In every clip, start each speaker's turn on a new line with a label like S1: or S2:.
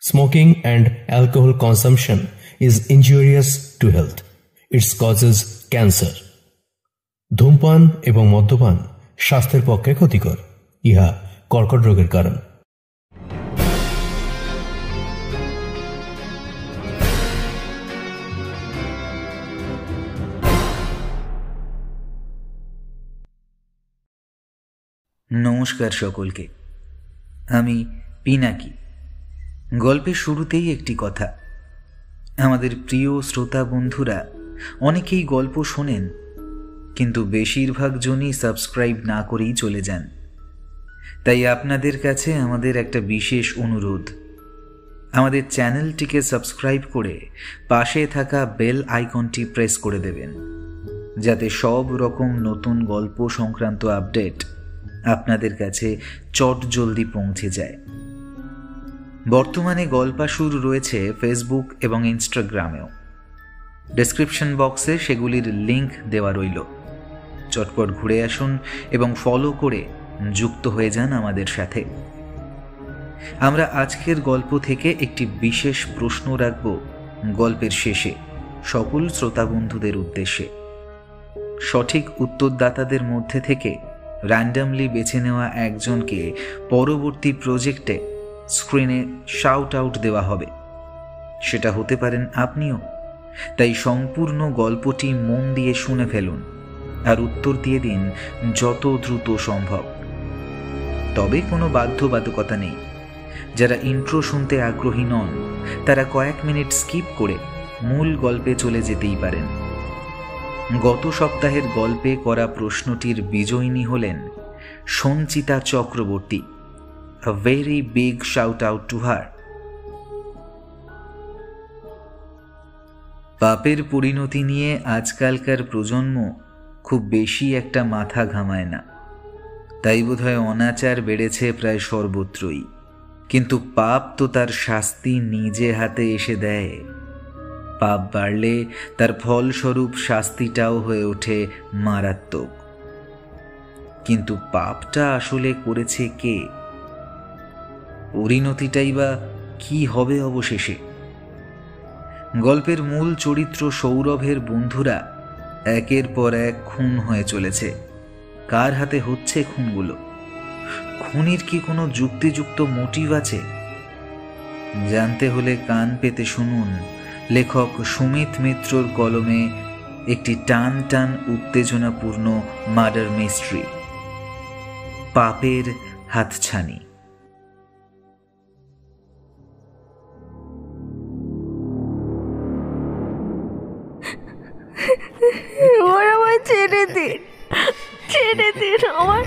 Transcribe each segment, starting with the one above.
S1: Smoking and alcohol consumption is injurious to health. It causes cancer. ধূমপান এবং মদ্যপান স্বাস্থ্যের পক্ষে ক্ষতিকর। ইহা কর্কট রোগের কারণ।
S2: নমস্কার সকলকে, আমি পিনাকি। গল্পের শুরুতেই একটি কথা, আমাদের প্রিয় শ্রোতা বন্ধুরা অনেকেই গল্প শোনেন, কিন্তু বেশিরভাগ জনই সাবস্ক্রাইব না করেই চলে যান। তাই আপনাদের কাছে আমাদের একটা বিশেষ অনুরোধ, আমাদের চ্যানেলটিকে সাবস্ক্রাইব করে পাশে থাকা বেল আইকনটি প্রেস করে দেবেন, যাতে সব রকম নতুন গল্প সংক্রান্ত আপডেট আপনাদের কাছে চটজলদি পৌঁছে যায়। বর্তমানে গল্পাসুর রয়েছে ফেসবুক এবং ইনস্টাগ্রামেও। ডেসক্রিপশন বক্সে সেগুলির লিংক দেওয়া রইল। চটপট ঘুরে আসুন এবং ফলো করে যুক্ত হয়ে যান আমাদের সাথে। আমরা আজকের গল্প থেকে একটি বিশেষ প্রশ্ন রাখব গল্পের শেষে সকল শ্রোতা বন্ধুদের উদ্দেশ্যে। সঠিক উত্তরদাতাদের মধ্যে থেকে র্যান্ডামলি বেছে নেওয়া একজনকে পরবর্তী প্রজেক্টে স্ক্রিনে শাউট আউট দেওয়া হবে। সেটা হতে পারেন আপনিও। তাই সম্পূর্ণ গল্পটি মন দিয়ে শুনে ফেলুন আর উত্তর দিয়ে দিন যত দ্রুত সম্ভব। তবে কোনো বাধ্যবাধকতা নেই। যারা ইন্ট্রো শুনতে আগ্রহী নন তারা কয়েক মিনিট স্কিপ করে মূল গল্পে চলে যেতেই পারেন। গত সপ্তাহের গল্পে করা প্রশ্নটির বিজয়িনী হলেন Sanchita Chakraborty. A very big shout out to her. পাপের পরিণতি নিয়ে আজকালকার প্রজন্ম খুব বেশি একটা মাথা ঘামায় না। তাই বোধহয় অনাচার বেড়েছে প্রায় সর্বত্রই। কিন্তু পাপ তো তার শাস্তি নিজে হাতে এসে দেয়। পাপ বাড়লে তার ফলস্বরূপ শাস্তিটাও হয়ে ওঠে মারাত্মক। কিন্তু পাপটা আসলে করেছে কে? পরিণতিটাই বা কি হবে অবশেষে? গল্পের মূল চরিত্র সৌরভের বন্ধুরা একের পর এক খুন হয়ে চলেছে। কার হাতে হচ্ছে খুনগুলো? খুনির কি কোনো যুক্তিযুক্ত মোটিভ আছে? জানতে হলে কান পেতে শুনুন লেখক সুমিত মিত্রর কলমে একটি টান টান উত্তেজনাপূর্ণ মার্ডার মিস্ট্রি, পাপের হাতছানি।
S3: আমার ছেড়ে দিন, ছেড়ে দিন। আমার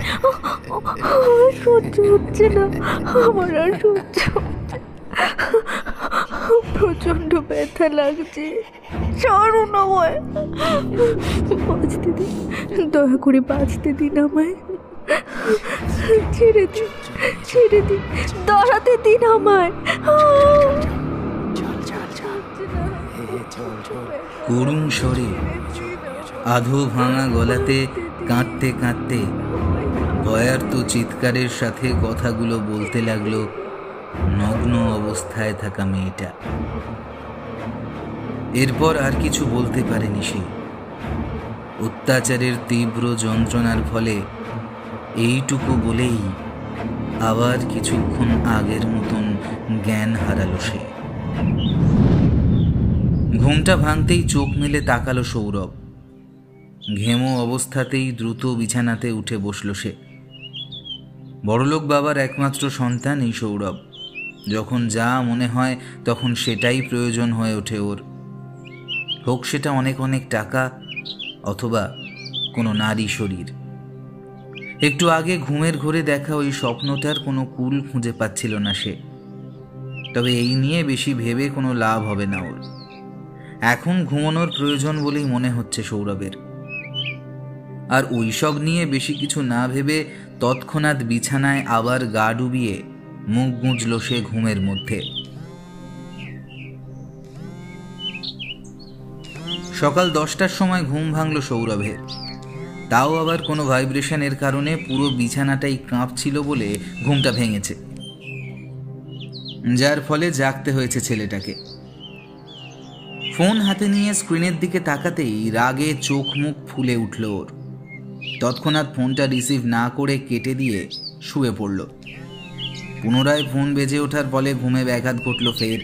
S3: সহ্য হচ্ছে না, আমার আর সহ্য হচ্ছে। প্রচন্ড ব্যথা লাগছে, ছাড়ুন আমায়। বাঁচতে দিন, দয়া করে বাঁচতে দিন আমায়। ছেড়ে দিন, ছেড়ে দিন, দাঁড়াতে দিন আমায়।
S2: করুণ স্বরে আধো ভাঙা গলাতে কাঁদতে কাঁদতে ভয়ার্ত চিৎকারের সাথে কথাগুলো বলতে লাগলো নগ্ন অবস্থায় থাকা মেয়েটা। এরপর আর কিছু বলতে পারেনি সে। অত্যাচারের তীব্র যন্ত্রণার ফলে এইটুকু বলেই আবার কিছুক্ষণ আগের মতন জ্ঞান হারালো সে। ঘুমটা ভাঙতেই চোখ মেলে তাকালো সৌরভ। ঘেমো অবস্থাতেই দ্রুত বিছানাতে উঠে বসল সে। বড়লোক বাবার একমাত্র সন্তান এই সৌরভ। যখন যা মনে হয় তখন সেটাই প্রয়োজন হয়ে ওঠে ওর। হোক সেটা অনেক অনেক টাকা অথবা কোনো নারী শরীর। একটু আগে ঘুমের ঘোরে দেখা ওই স্বপ্নটার কোনো কুল খুঁজে পাচ্ছিল না সে। তবে এই নিয়ে বেশি ভেবে কোনো লাভ হবে না ওর। এখন ঘুমানোর প্রয়োজন বলেই মনে হচ্ছে সৌরভের। আর ওইসব নিয়ে বেশি কিছু না ভেবে তৎক্ষণাৎ বিছানায় আবার গা ডুবিয়ে মুখ গুঁজল সে ঘুমের মধ্যে। সকাল 10টার সময় ঘুম ভাঙল সৌরভের। তাও আবার কোনো ভাইব্রেশনের কারণে পুরো বিছানাটাই কাঁপছিল বলে ঘুমটা ভেঙেছে। যার ফলে জাগতে হয়েছে ছেলেটাকে। ফোন হাতে নিয়ে স্ক্রিনের দিকে তাকাতেই রাগে চোখ মুখ ফুলে উঠল ওর। তৎক্ষণাৎ ফোনটা রিসিভ না করে কেটে দিয়ে শুয়ে পড়ল। পুনরায় ফোন বেজে ওঠার ফলে ঘুমে ব্যাঘাত ঘটল ফের।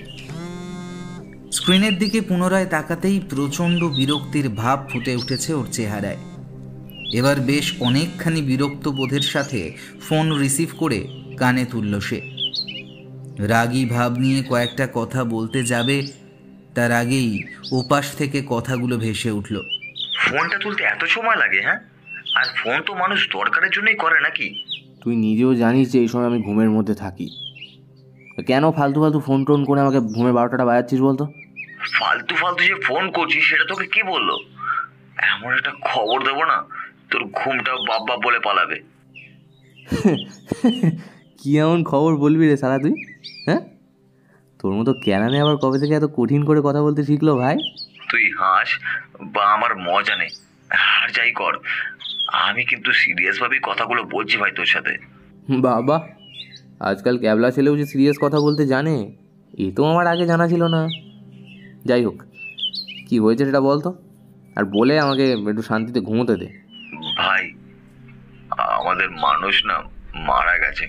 S2: স্ক্রিনের দিকে পুনরায় তাকাতেই প্রচণ্ড বিরক্তির ভাব ফুটে উঠেছে ওর চেহারায়। এবার বেশ অনেকখানি বিরক্ত বোধের সাথে ফোন রিসিভ করে কানে তুলল সে। রাগী ভাব নিয়ে কয়েকটা কথা বলতে যাবে, তার আগেই ওপাশ থেকে কথাগুলো ভেসে উঠল।
S4: ফোনটা তুলতে এত সময় লাগে? হ্যাঁ, আর ফোন তো মানুষ দরকারের জন্যই করে নাকি?
S5: তুই নিজেও জানিস যে এই সময় আমি ঘুমের মধ্যে থাকি। কেন ফালতু ফালতু ফোন টোন করে আমাকে ঘুমের 12টাটা বাজাচ্ছিস বলতো?
S4: ফালতু ফালতু যে ফোন করছিস সেটা তোকে কি বললো? এমন একটা খবর দেবো না, তোর ঘুমটা বাপ বাপ বলে পালাবে।
S5: কি এমন খবর বলবি রে সারা তুই? হ্যাঁ, তোর মতো ক্যানানে আবার কবে থেকে এত কঠিন করে কথা বলতে শিখলো ভাই?
S4: তুই হাস বা আমার মজা নেই, আর যাই কর, আমি কিন্তু সিরিয়াসভাবেই কথাগুলো বলছি ভাই তোর সাথে।
S5: বাবা, আজকাল ক্যাবলা ছেলেও যে সিরিয়াস কথা বলতে জানে, এ তো আমার আগে জানা ছিল না। যাই হোক, কি হয়েছে সেটা বলতো, আর বলে আমাকে একটু শান্তিতে ঘুমোতে দে।
S4: ভাই, আমাদের মানুষ না মারা গেছে,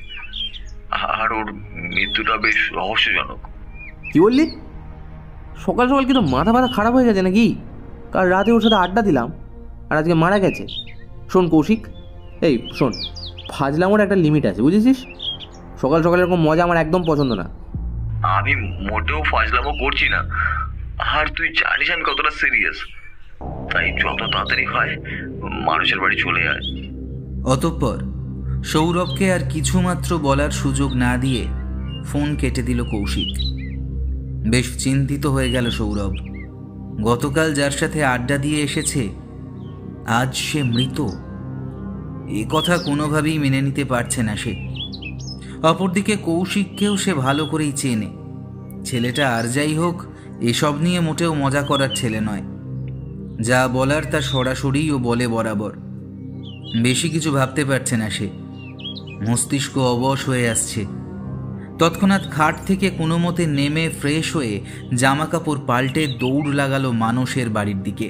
S4: আর ওর মৃত্যুটা বেশ রহস্যজনক।
S5: কি বললি? সকাল সকাল কিন্তু মাথা ব্যথা খারাপ হয়ে গেছে নাকি? কাল রাতে ওর সাথে আড্ডা দিলাম, আর আজকে মারা গেছে। শোন কৌশিক, এই শোন, ফাজলামোর একটা লিমিট আছে, বুঝেছিস? সকাল সকাল এরকম মজা আমার একদম পছন্দ না।
S4: আমি মোটেও ফাজলামো করছি না, আর তুই জানিস আমি কতটা সিরিয়াস। তাই যত তাড়াতাড়ি হয় মানুষের বাড়ি চলে যায়।
S2: অতঃপর সৌরভকে আর কিছুমাত্র বলার সুযোগ না দিয়ে ফোন কেটে দিল কৌশিক। বেশ চিন্তিত হয়ে গেল সৌরভ। গতকাল যার সাথে আড্ডা দিয়ে এসেছে, আজ সে মৃত। এ কথা কোনোভাবেই মেনে নিতে পারছে না সে। অপরদিকে কৌশিককেও সে ভালো করেই চেনে। ছেলেটা আর যাই হোক, এসব নিয়ে মোটেও মজা করার ছেলে নয়। যা বলার তা সরাসরি ও বলে বরাবর। বেশি কিছু ভাবতে পারছে না সে। মস্তিষ্ক অবশ হয়ে আসছে। তৎক্ষণাৎ খাট থেকে কোনো মতে নেমে ফ্রেশ হয়ে জামা কাপড় পাল্টে দৌড় লাগালো মানসের বাড়ির দিকে।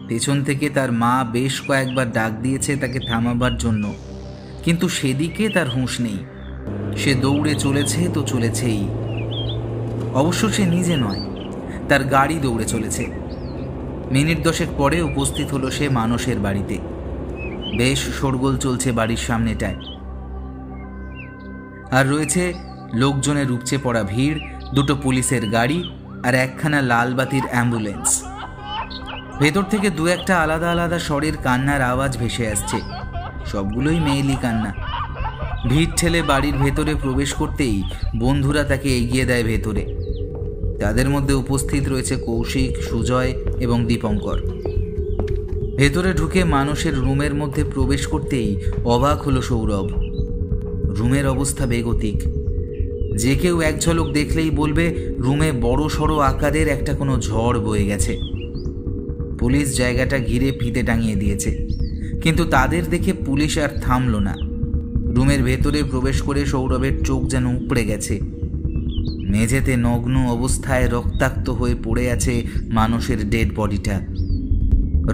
S2: পেছন থেকে তার মা বেশ কয়েকবার ডাক দিয়েছে তাকে থামাবার জন্য, কিন্তু সেদিকে তার হুঁশ নেই। সে দৌড়ে চলেছে তো চলেছেই। অবশ্য সে নিজে নয়, তার গাড়ি দৌড়ে চলেছে। মিনিট 10 পরে উপস্থিত হলো সে মানসের বাড়িতে। বেশ শোরগোল চলছে বাড়ির সামনেটায়, আর রয়েছে লোকজনের উপচে পড়া ভিড়, 2টো পুলিশের গাড়ি আর একখানা লালবাতির অ্যাম্বুলেন্স। ভেতর থেকে 2-1টা আলাদা আলাদা স্বরের কান্নার আওয়াজ ভেসে আসছে। সবগুলোই মেয়েলি কান্না। ভিড় ঠেলে বাড়ির ভেতরে প্রবেশ করতেই বন্ধুরা তাকে এগিয়ে দেয় ভেতরে। তাদের মধ্যে উপস্থিত রয়েছে কৌশিক, সুজয় এবং দীপঙ্কর। ভেতরে ঢুকে মানুষের রুমের মধ্যে প্রবেশ করতেই অবাক হলো সৌরভ। রুমের অবস্থা বেগতিক। যে কেউ এক ঝলক দেখলেই বলবে রুমে বড় সড়ো আকারের একটা কোনো ঝড় বয়ে গেছে। পুলিশ জায়গাটা ঘিরে ফিতে টাঙিয়ে দিয়েছে, কিন্তু তাদের দেখে পুলিশ আর থামল না। রুমের ভেতরে প্রবেশ করে সৌরভের চোখ যেন উপড়ে গেছে। মেঝেতে নগ্ন অবস্থায় রক্তাক্ত হয়ে পড়ে আছে মানুষের ডেড বডিটা।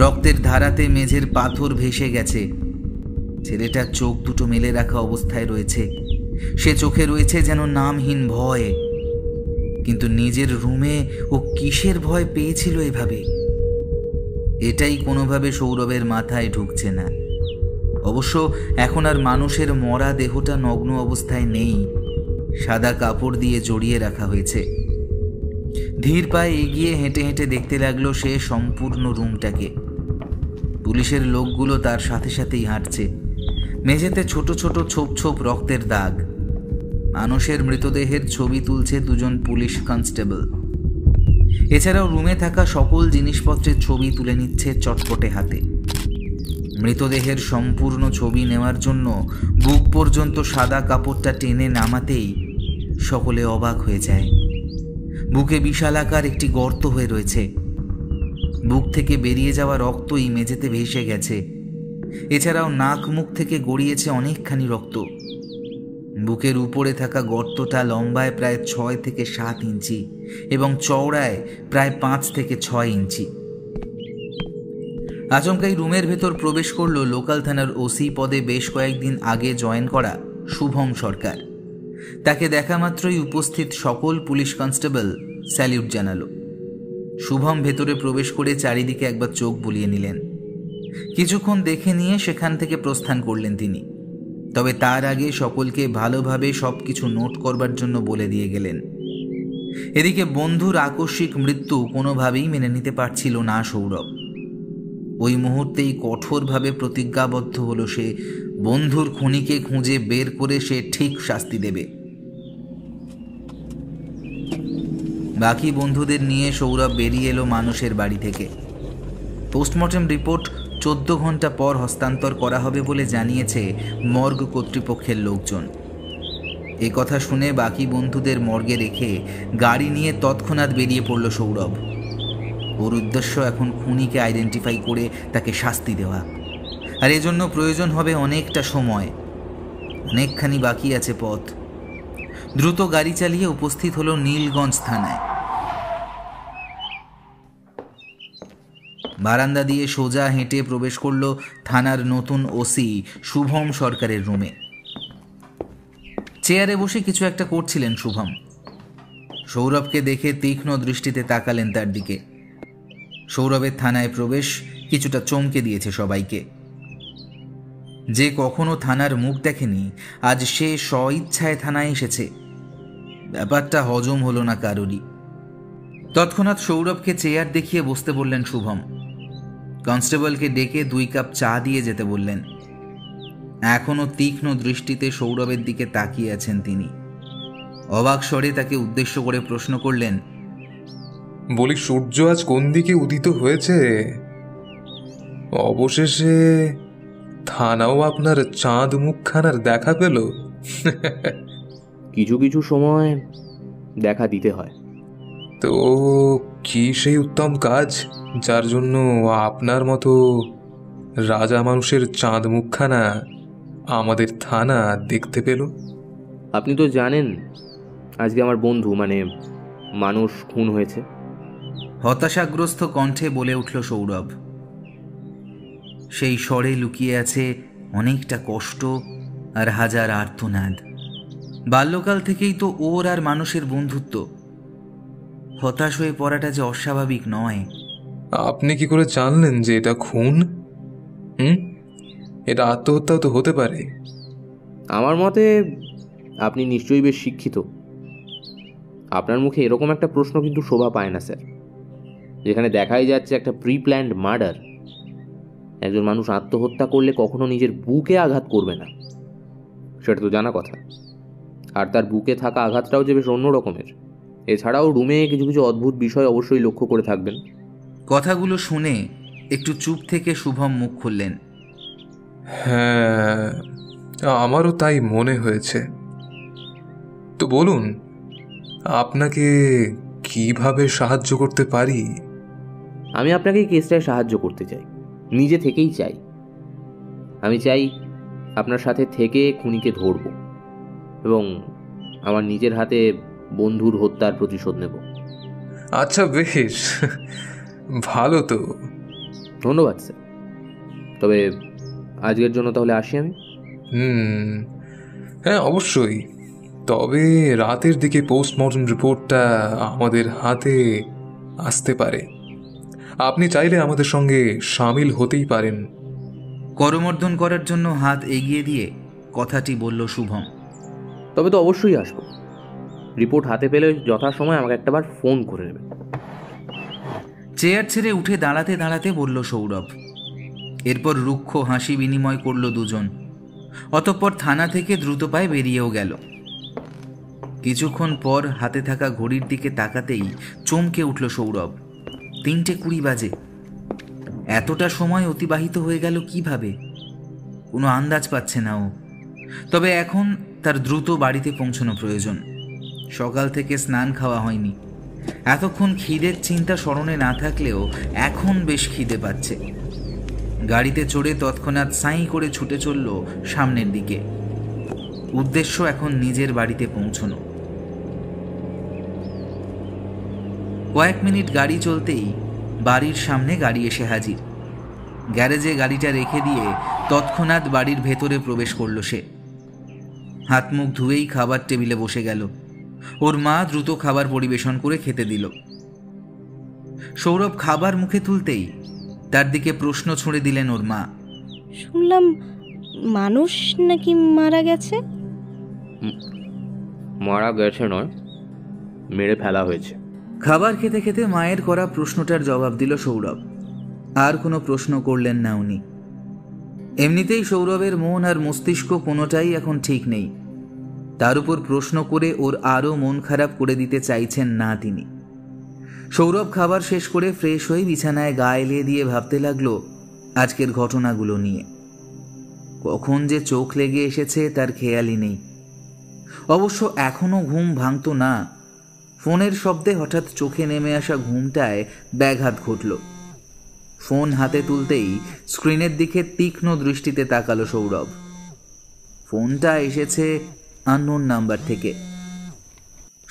S2: রক্তের ধারাতে মেঝের পাথর ভেসে গেছে। ছেলেটার চোখ দুটো মেলে রাখা অবস্থায় রয়েছে। সে চোখে রয়েছে যেন নামহীন ভয়। কিন্তু নিজের রুমে ও কিসের ভয় পেয়েছিল এভাবে? এটাই কোনোভাবে সৌরভের মাথায় ঢুকছে না। অবশ্য এখন আর মানুষের মরা দেহটা নগ্ন অবস্থায় নেই, সাদা কাপড় দিয়ে জড়িয়ে রাখা হয়েছে। ধীর পায়ে এগিয়ে হেঁটে হেঁটে দেখতে লাগলো সে সম্পূর্ণ রুমটাকে। পুলিশের লোকগুলো তার সাথে সাথেই হাঁটছে। মেঝেতে ছোট ছোট ছোপ ছোপ রক্তের দাগ। মানুষের মৃতদেহের ছবি তুলছে 2জন পুলিশ কনস্টেবল। এছাড়াও রুমে থাকা সকল জিনিসপত্রের ছবি তুলে নিচ্ছে চটপটে হাতে। মৃতদেহের সম্পূর্ণ ছবি নেওয়ার জন্য বুক পর্যন্ত সাদা কাপড়টা টেনে নামাতেই সকলে অবাক হয়ে যায়। বুকে বিশালাকার একটি গর্ত হয়ে রয়েছে। বুক থেকে বেরিয়ে যাওয়া রক্তই মেঝেতে ভেসে গেছে। এছাড়াও নাক মুখ থেকে গড়িয়েছে অনেকখানি রক্ত। বুকের উপরে থাকা গর্তটা লম্বায় প্রায় 6 থেকে 7 ইঞ্চি এবং চওড়ায় প্রায় 5 থেকে 6 ইঞ্চি। আচমকাই রুমের ভেতর প্রবেশ করল লোকাল থানার ওসি পদে বেশ কয়েকদিন আগে জয়েন করা শুভম সরকার। তাকে দেখা মাত্রই উপস্থিত সকল পুলিশ কনস্টেবল স্যালিউট জানালো। শুভম ভেতরে প্রবেশ করে চারিদিকে একবার চোখ বুলিয়ে নিলেন। কিছুক্ষণ দেখে নিয়ে সেখান থেকে প্রস্থান করলেন তিনি। তবে তার আগে সকলকে ভালোভাবে সবকিছু নোট করবার জন্য বলে দিয়ে গেলেন। এদিকে বন্ধুর আকস্মিক মৃত্যু কোনোভাবেই মেনে নিতে পারছিল না সৌরভ। ওই মুহূর্তেই কঠোরভাবে প্রতিজ্ঞাবদ্ধ হলো সে বন্ধুর খুনিকে খুঁজে বের করে সে ঠিক শাস্তি দেবে। বাকি বন্ধুদের নিয়ে সৌরভ বেরিয়ে এলো মানুষের বাড়ি থেকে। পোস্টমর্টেম রিপোর্ট 14 ঘন্টা পর হস্তান্তর করা হবে বলে জানিয়েছে মর্গ কর্তৃপক্ষের লোকজন। এ কথা শুনে বাকি বন্ধুদের মর্গে রেখে গাড়ি নিয়ে তৎক্ষণাৎ বেরিয়ে পড়ল সৌরভ। ওর উদ্দেশ্য এখন খুনিকে আইডেন্টিফাই করে তাকে শাস্তি দেওয়া, আর এজন্য প্রয়োজন হবে অনেকটা সময়। অনেকখানি বাকি আছে পথ। দ্রুত গাড়ি চালিয়ে উপস্থিত হলো নীলগঞ্জ থানায়। বারান্দা দিয়ে সোজা হেঁটে প্রবেশ করল থানার নতুন ওসি শুভম সরকারের রুমে। চেয়ারে বসে কিছু একটা করছিলেন শুভম। সৌরভকে দেখে তীক্ষ্ণ দৃষ্টিতে তাকালেন তার দিকে। সৌরভের থানায় প্রবেশ কিছুটা চমকে দিয়েছে সবাইকে। যে কখনো থানার মুখ দেখেনি, আজ সে স্বইচ্ছায় থানায় এসেছে। ব্যাপারটা হজম হলো না কারোরই। তৎক্ষণাৎ সৌরভকে চেয়ার দেখিয়ে বসতে বললেন শুভম। কনস্টেবলকে ডেকে 2 কাপ চা দিয়ে যেতে বললেন। এখনো তীক্ষ্ণ দৃষ্টিতে সৌরভের দিকে তাকিয়ে আছেন তিনি। অবাক স্বরে তাকে উদ্দেশ্য করে প্রশ্ন করলেন,
S6: বলি, সূর্য আজ কোন দিকে উদিত হয়েছে? অবশেষে থানাও আপনার চাঁদ মুখখানার দেখা পেল।
S5: কিছু কিছু সময় দেখা দিতে হয়।
S6: তো কি সেই উত্তম কাজ যার জন্য আপনার মতো রাজা মানুষের চাঁদ মুখখানা আমাদের থানা দেখতে পেল?
S5: আপনি তো জানেন আজকে আমার বন্ধু মানে মানুষ খুন হয়েছে।
S2: হতাশাগ্রস্ত কণ্ঠে বলে উঠল সৌরভ। সেই স্বরে লুকিয়ে আছে অনেকটা কষ্ট আর হাজার আর্তনাদ। বাল্যকাল থেকেই তো ওর আর মানুষের বন্ধুত্ব। হতাশ হয়ে পড়াটা যে অস্বাভাবিক নয়।
S6: আপনি কি করে জানলেন যে এটা খুন? এটা আত্মহত্যাও তো হতে পারে।
S5: আমার মতে আপনি নিশ্চয়ই বেশ শিক্ষিত। আপনার মুখে এরকম একটা প্রশ্ন কিন্তু শোভা পায় না স্যার, যেখানে দেখাই যাচ্ছে একটা প্রি প্ল্যান্ড মার্ডার। একজন মানুষ আত্মহত্যা করলে কখনো নিজের বুকে আঘাত করবে না, সেটা তো জানা কথা। আর তার বুকে থাকা আঘাতটাও যে বেশ অন্য রকমের। এছাড়াও রুমে কিছু কিছু অদ্ভুত বিষয় অবশ্যই লক্ষ্য করে থাকবেন।
S2: কথাগুলো শুনে একটু চুপ থেকে শুভম মুখ খুললেন।
S6: হ্যাঁ, আমারও তাই মনে হয়েছে। তো বলুন, আপনাকে কিভাবে সাহায্য করতে পারি?
S5: আমি আপনাকে এই কেসটায় সাহায্য করতে চাই, নিজে থেকেই চাই। আমি চাই আপনার সাথে থেকে খুনিকে ধরব এবং আমার নিজের হাতে বন্ধুর হত্যার প্রতিশোধ নেব।
S6: আচ্ছা, বেশ ভালো তো।
S5: ধন্যবাদ স্যার। তবে আজকের জন্য তাহলে আসি আমি।
S6: হ্যাঁ, অবশ্যই। তবে রাতের দিকে পোস্টমর্টম রিপোর্টটা আমাদের হাতে আসতে পারে। আপনি চাইলে আমাদের সঙ্গে সামিল হতেই পারেন।
S2: করমর্দন করার জন্য হাত এগিয়ে দিয়ে কথাটি বলল শুভম।
S5: তবে তো অবশ্যই আসবো। রিপোর্ট হাতে পেলে যথাসময় আমাকে একটাবার ফোন করে নেবেন।
S2: চেয়ার ছেড়ে উঠে দাঁড়াতে দাঁড়াতে বলল সৌরভ। এরপর রুক্ষ হাসি বিনিময় করল দুজন। অতঃপর থানা থেকে দ্রুত পায়ে বেরিয়েও গেল। কিছুক্ষণ পর হাতে থাকা ঘড়ির দিকে তাকাতেই চমকে উঠল সৌরভ। 3:20 বাজে। এতটা সময় অতিবাহিত হয়ে গেল কিভাবে? কোনো আন্দাজ পাচ্ছে না ও। তবে এখন তার দ্রুত বাড়িতে পৌঁছানো প্রয়োজন। সকাল থেকে স্নান খাওয়া হয়নি। এতক্ষণ খিদের চিন্তা স্মরণে না থাকলেও এখন বেশ খিদে পাচ্ছে। গাড়িতে চড়ে তৎক্ষণাৎ সাঁই করে ছুটে চলল সামনের দিকে। উদ্দেশ্য এখন নিজের বাড়িতে পৌঁছনো। কয়েক মিনিট গাড়ি চলতেই বাড়ির সামনে গাড়ি এসে হাজির। গ্যারেজে গাড়িটা রেখে দিয়ে তৎক্ষণাৎ বাড়ির ভেতরে প্রবেশ করল সে। হাত মুখ ধুয়েই খাবার টেবিলে বসে গেল। ওর মা দ্রুত খাবার পরিবেশন করে খেতে দিল। সৌরভ খাবার মুখে তুলতেই তার দিকে প্রশ্ন ছুঁড়ে দিলেন ওর মা।
S3: শুনলাম মানুষ নাকি মারা গেছে?
S5: মারা গেছে নয়, মেরে ফেলা হয়েছে।
S2: খাবার খেতে খেতে মায়ের করা প্রশ্নটার জবাব দিল সৌরভ। আর কোনো প্রশ্ন করলেন না উনি। এমনিতেই সৌরভের মন আর মস্তিষ্ক কোনোটাই এখন ঠিক নেই। তার উপর প্রশ্ন করে ওর আরও মন খারাপ করে দিতে চাইছেন না তিনি। সৌরভ খাবার শেষ করে ফ্রেশ হয়ে বিছানায় গা এলিয়ে দিয়ে ভাবতে লাগলো আজকের ঘটনাগুলো নিয়ে। কখন যে চোখ লেগে এসেছে তার খেয়ালই নেই। অবশ্য এখনও ঘুম ভাঙত না। ফোনের শব্দে হঠাৎ চোখে নেমে আসা ঘুমটায় ব্যাঘাত ঘটল। ফোন হাতে তুলতেই স্ক্রিনের দিকে তীক্ষ্ণ দৃষ্টিতে তাকালো সৌরভ। ফোনটা এসেছে আননোন নাম্বার থেকে।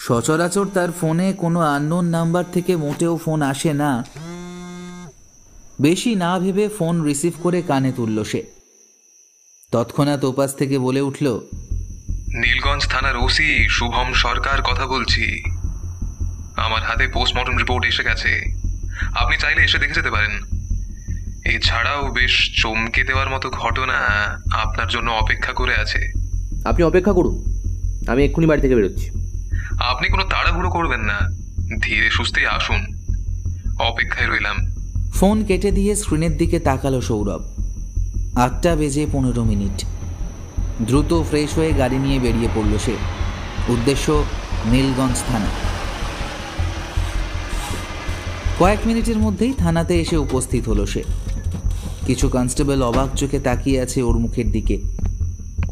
S2: সচরাচর তার ফোনে কোনো আননোন নাম্বার থেকে মোটেও ফোন আসে না। বেশি না ভেবে ফোন রিসিভ করে কানে তুলল সে। তৎক্ষণাৎ ওপাশ থেকে বলে উঠল,
S6: নীলগঞ্জ থানার ওসি শুভম সরকার কথা বলছি। আমার হাতে পোস্টমর্টম রিপোর্ট এসে গেছে, আপনি চাইলে এসে দেখে যেতে পারেন। এছাড়াও বেশ চমকে দেওয়ার মতো ঘটনা আপনার জন্য অপেক্ষা করে আছে।
S5: আপনি অপেক্ষা করুন, আমি এক্ষুনি বাড়ি থেকে বেরোচ্ছি।
S6: আপনি কোনো তাড়াহুড়ো করবেন না, ধীরে সুস্থে আসুন, অপেক্ষায় রইলাম।
S2: ফোন কেটে দিয়ে স্ক্রিনের দিকে তাকালো সৌরভ। 8:15। দ্রুত ফ্রেশ হয়ে গাড়ি নিয়ে বেরিয়ে পড়ল সে। উদ্দেশ্য নীলগঞ্জ থানা। কয়েক মিনিটের মধ্যেই থানাতে এসে উপস্থিত হলো সে। কিছু কনস্টেবল অবাক চোখে তাকিয়ে আছে ওর মুখের দিকে।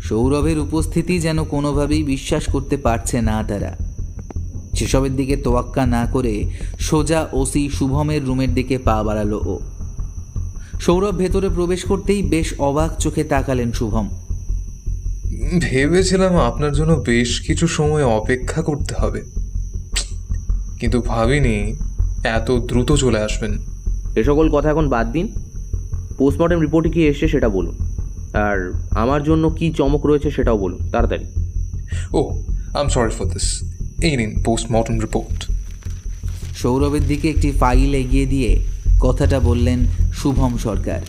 S2: সৌরভের উপস্থিতি যেন কোনোভাবেই বিশ্বাস করতে পারছে না তারা। সেসবের দিকে তোয়াক্কা না করে সোজা ওসি শুভমের রুমের দিকে পা বাড়ালো ও। সৌরভ ভেতরে প্রবেশ করতেই বেশ অবাক চোখে তাকালেন শুভম।
S6: ভেবেছিলাম আপনার জন্য বেশ কিছু সময় অপেক্ষা করতে হবে, কিন্তু ভাবিনি এত দ্রুত চলে আসবেন।
S5: এ সকল কথা এখন বাদ দিন, পোস্টমর্টম রিপোর্টে কি এসছে সেটা বলুন, আর আমার জন্য কি চমক রয়েছে সেটাও বলুন তাড়াতাড়ি।
S6: ও, I am sorry for this. এই নিন পোস্টমর্টম রিপোর্ট।
S2: সৌরভের দিকে একটি ফাইল এগিয়ে দিয়ে কথাটা বললেন শুভম সরকার।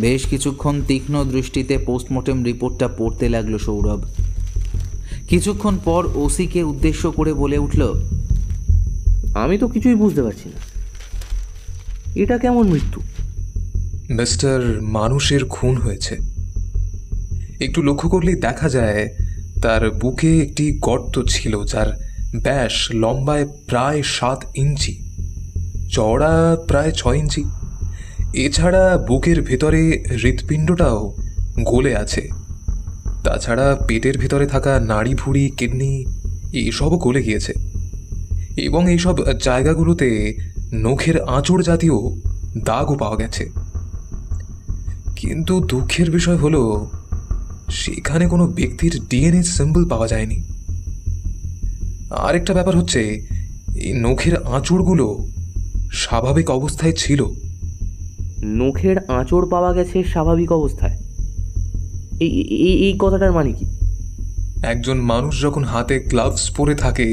S2: বেশ কিছুক্ষণ তীক্ষ্ণ দৃষ্টিতে পোস্টমর্টম রিপোর্টটা পড়তে লাগলো সৌরভ। কিছুক্ষণ পর ওসিকে উদ্দেশ্য করে বলে উঠল,
S5: আমি তো কিছুই বুঝতে পারছি না, এটা কেমন মৃত্যু?
S6: মিস্টার, মানুষের খুন হয়েছে। একটু লক্ষ্য করলেই দেখা যায় তার বুকে একটি গর্ত ছিল, যার ব্যাস লম্বায় প্রায় 7 ইঞ্চি, চওড়া প্রায় 6 ইঞ্চি। এছাড়া বুকের ভেতরে হৃৎপিণ্ডটাও গলে আছে। তাছাড়া পেটের ভেতরে থাকা নাড়ি ভুঁড়ি, কিডনি এসবও গলে গিয়েছে, এবং এইসব জায়গাগুলোতে নখের আঁচড় জাতীয় দাগও পাওয়া গেছে। কিন্তু দুঃখের বিষয় হলো সেখানে কোনো ব্যক্তির ডিএনএ সিম্বল পাওয়া যায়নি। আরেকটা ব্যাপার হচ্ছে, এই নখের আঁচড়গুলো স্বাভাবিক অবস্থায় ছিল।
S5: নখের আঁচড় পাওয়া গেছে স্বাভাবিক অবস্থায়? এই কথাটার মানে কি?
S6: একজন মানুষ যখন হাতে গ্লাভস পরে থাকে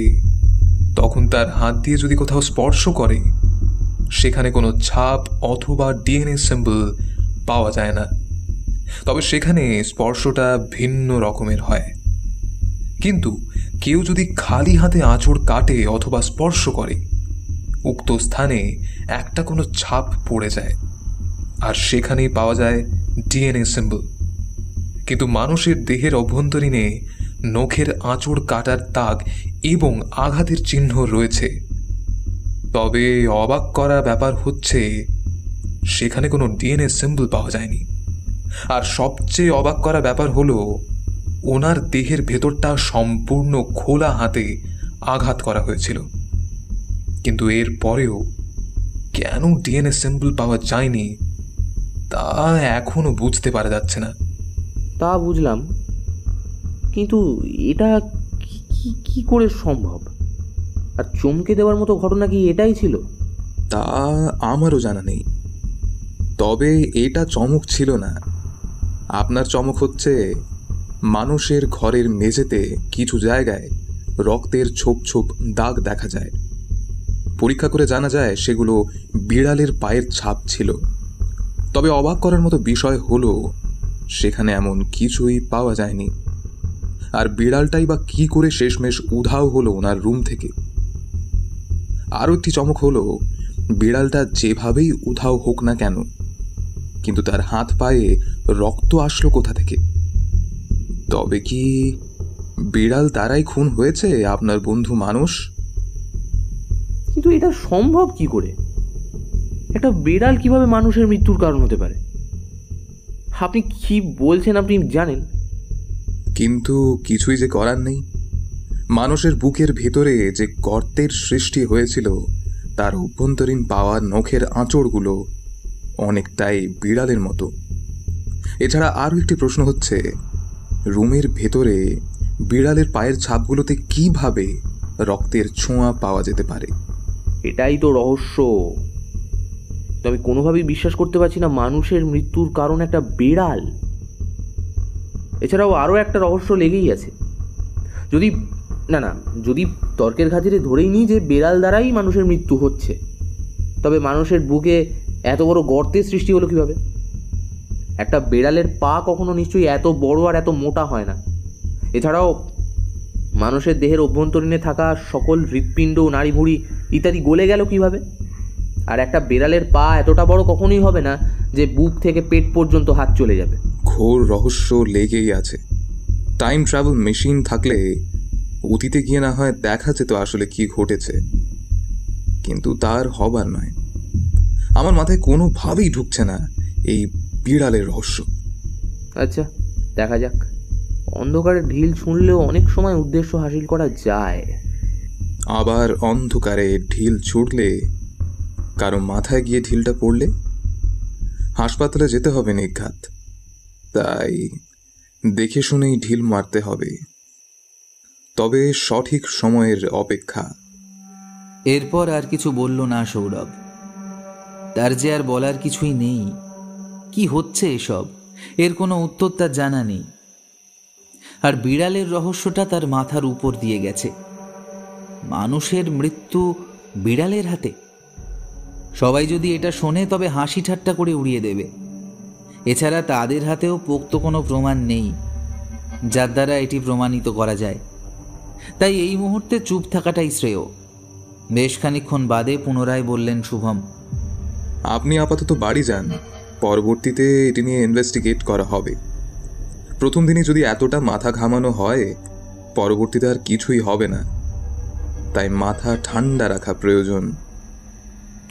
S6: তখন তার হাত দিয়ে যদি কোথাও স্পর্শ করে সেখানে কোনো ছাপ অথবা ডিএনএ সিম্বল পাওয়া যায় না, তবে সেখানে স্পর্শটা ভিন্ন রকমের হয়। কিন্তু কেউ যদি খালি হাতে আঁচড় কাটে অথবা স্পর্শ করে, উক্ত স্থানে একটা কোনো ছাপ পড়ে যায়, আর সেখানেই পাওয়া যায় ডিএনএ সিম্বল। কিন্তু মানুষের দেহের অভ্যন্তরীণে নখের আঁচড় কাটার দাগ এবং আঘাতের চিহ্ন রয়েছে। তবে অবাক করা ব্যাপার হচ্ছে সেখানে কোনো ডিএনএ সিম্বল পাওয়া যায়নি। আর সবচেয়ে অবাক করা ব্যাপার হলো ওনার দেহের ভেতরটা সম্পূর্ণ খোলা হাতে আঘাত করা হয়েছিল, কিন্তু এর পরেও কেন ডিএনএ সিম্বল পাওয়া যায়নি তা এখনো বুঝতে পারা যাচ্ছে না।
S5: তা বুঝলাম, কিন্তু এটা কি করে সম্ভব? আর চমকে দেওয়ার মতো ঘটনা কি এটাই ছিল?
S6: তা আমারও জানা নেই, তবে এটা চমক ছিল না। আপনার চমক হচ্ছে মানুষের ঘরের মেঝেতে কিছু জায়গায় রক্তের ছোপ ছোপ দাগ দেখা যায়। পরীক্ষা করে জানা যায় সেগুলো বিড়ালের পায়ের ছাপ ছিল। তবে অবাক করার মতো বিষয় হলো সেখানে এমন কিছুই পাওয়া যায়নি। আর বিড়ালটাই বা কি করে শেষমেশ উধাও হলো ওনার রুম থেকে। আরও একটি চমক হলো বিড়ালটা যেভাবেই উধাও হোক না কেন, কিন্তু তার হাত পায়ে রক্ত আসলো কোথা থেকে? তবে কি বিড়াল তারাই খুন হয়েছে আপনার বন্ধু মানুষ?
S5: কিন্তু এটা সম্ভব কি করে? একটা বিড়াল কিভাবে মানুষের মৃত্যুর কারণ হতে পারে? আপনি কি বলছেন আপনি জানেন?
S6: কিন্তু কিছুই যে করার নেই। মানুষের বুকের ভেতরে যে গর্তের সৃষ্টি হয়েছিল তার অভ্যন্তরীণ পাওয়া নখের আঁচড়গুলো অনেকটাই বিড়ালের মতো। এছাড়া আরও একটি প্রশ্ন হচ্ছে, রুমের ভেতরে বিড়ালের পায়ের ছাপগুলোতে কিভাবে রক্তের ছোঁয়া পাওয়া যেতে পারে?
S5: এটাই তো রহস্য। তবে কোনোভাবেই বিশ্বাস করতে পারছি না মানুষের মৃত্যুর কারণ একটা বিড়াল। এছাড়াও আরও একটা রহস্য লেগেই আছে। যদি তর্কের খাতিরে ধরেই নিই যে বিড়াল দ্বারাই মানুষের মৃত্যু হচ্ছে, তবে মানুষের বুকে এত বড় গর্তের সৃষ্টি হলো কিভাবে? একটা বিড়ালের পা কখনো নিশ্চয়ই এত বড় আর এত মোটা হয় না। এছাড়াও মানুষের দেহের অভ্যন্তরীণে থাকা সকল হৃৎপিণ্ড, নাড়িভুঁড়ি ইত্যাদি গলে গেল কিভাবে? আর একটা বিড়ালের পা এতটা বড় কখনোই হবে না যে বুক থেকে পেট পর্যন্ত হাত চলে যাবে।
S6: ঘোর রহস্য লেগেই আছে। টাইম ট্রাভেল মেশিন থাকলে অতীতে গিয়ে না হয় দেখা যেত আসলে কি ঘটেছে, কিন্তু তার হবার নয়। আমার মাথায় কোনোভাবেই ঢুকছে না এই বিড়ালের রহস্য।
S5: আচ্ছা, দেখা যাক। অন্ধকারে ঢিল ছুঁড়লেও অনেক সময় উদ্দেশ্য হাসিল করা যায়।
S6: আবার অন্ধকারে ঢিল ছুটলে কারো মাথায় গিয়ে ঢিলটা পড়লে হাসপাতালে যেতে হবে নিঘাত। তাই দেখে শুনেই ঢিল মারতে হবে, তবে সঠিক সময়ের অপেক্ষা।
S2: এরপর আর কিছু বলল না সৌরভ। তার যে আর বলার কিছুই নেই। কি হচ্ছে এসব, এর কোনো উত্তর তার জানা নেই। আর বিড়ালের রহস্যটা তার মাথার উপর দিয়ে গেছে। মানুষের মৃত্যু বিড়ালের হাতে। সবাই যদি এটা শোনে তবে হাসি ঠাট্টা করে উড়িয়ে দেবে। এছাড়া তাদের হাতেও পোক্ত কোনো প্রমাণ নেই যার দ্বারা এটি প্রমাণিত করা যায়। তাই এই মুহূর্তে চুপ থাকাটাই শ্রেয়। বেশ খানিকক্ষণ বাদে পুনরায় বললেন শুভম,
S6: আপনি আপাতত বাড়ি যান, পরবর্তীতে এটি নিয়ে ইনভেস্টিগেট করা হবে। প্রথম দিনে যদি এতটা মাথা ঘামানো হয়, পরবর্তীতে আর কিছুই হবে না। তাই মাথা ঠান্ডা রাখা প্রয়োজন।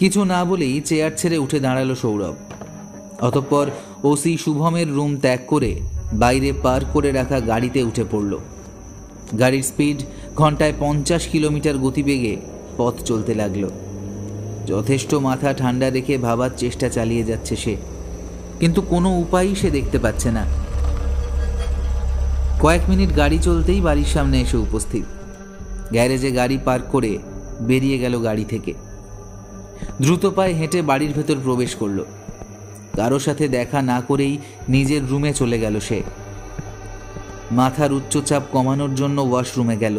S2: কিছু না বলেই চেয়ার ছেড়ে উঠে দাঁড়ালো সৌরভ। অতঃপর ওসি শুভমের রুম ত্যাগ করে বাইরে পার্ক করে রাখা গাড়িতে উঠে পড়ল। গাড়ির স্পিড ঘন্টায় 50 কিলোমিটার গতিবেগে পথ চলতে লাগলো। যথেষ্ট মাথা ঠান্ডা রেখে ভাবার চেষ্টা চালিয়ে যাচ্ছে সে, কিন্তু কোনো উপায়ই সে দেখতে পাচ্ছে না। কয়েক মিনিট গাড়ি চলতেই বাড়ির সামনে এসে উপস্থিত। গ্যারেজে গাড়ি পার্ক করে বেরিয়ে গেল গাড়ি থেকে। দ্রুত পায়ে হেঁটে বাড়ির ভেতর প্রবেশ করল। কারো সাথে দেখা না করেই নিজের রুমে চলে গেল সে। মাথার উচ্চচাপ কমানোর জন্য ওয়াশরুমে গেল।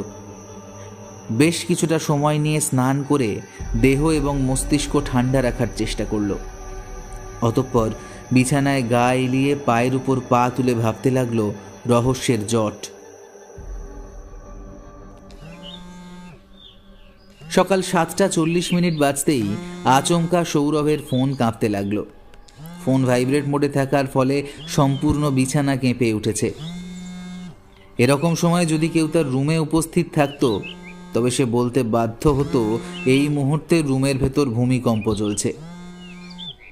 S2: বেশ কিছুটা সময় নিয়ে স্নান করে দেহ এবং মস্তিষ্ক ঠান্ডা রাখার চেষ্টা করল। অতঃপর বিছানায় গা এলিয়ে পায়ের উপর পা তুলে ভাবতে লাগলো রহস্যের জট। সকাল 7:40 বাজতেই আচমকা সৌরভের ফোন কাঁপতে লাগলো। ফোন ভাইব্রেট মোডে থাকার ফলে সম্পূর্ণ বিছানা কেঁপে উঠেছে। এরকম সময় যদি কেউ তার রুমে উপস্থিত থাকতো তবে সে বলতে বাধ্য হতো এই মুহূর্তে রুমের ভেতর ভূমিকম্প চলছে।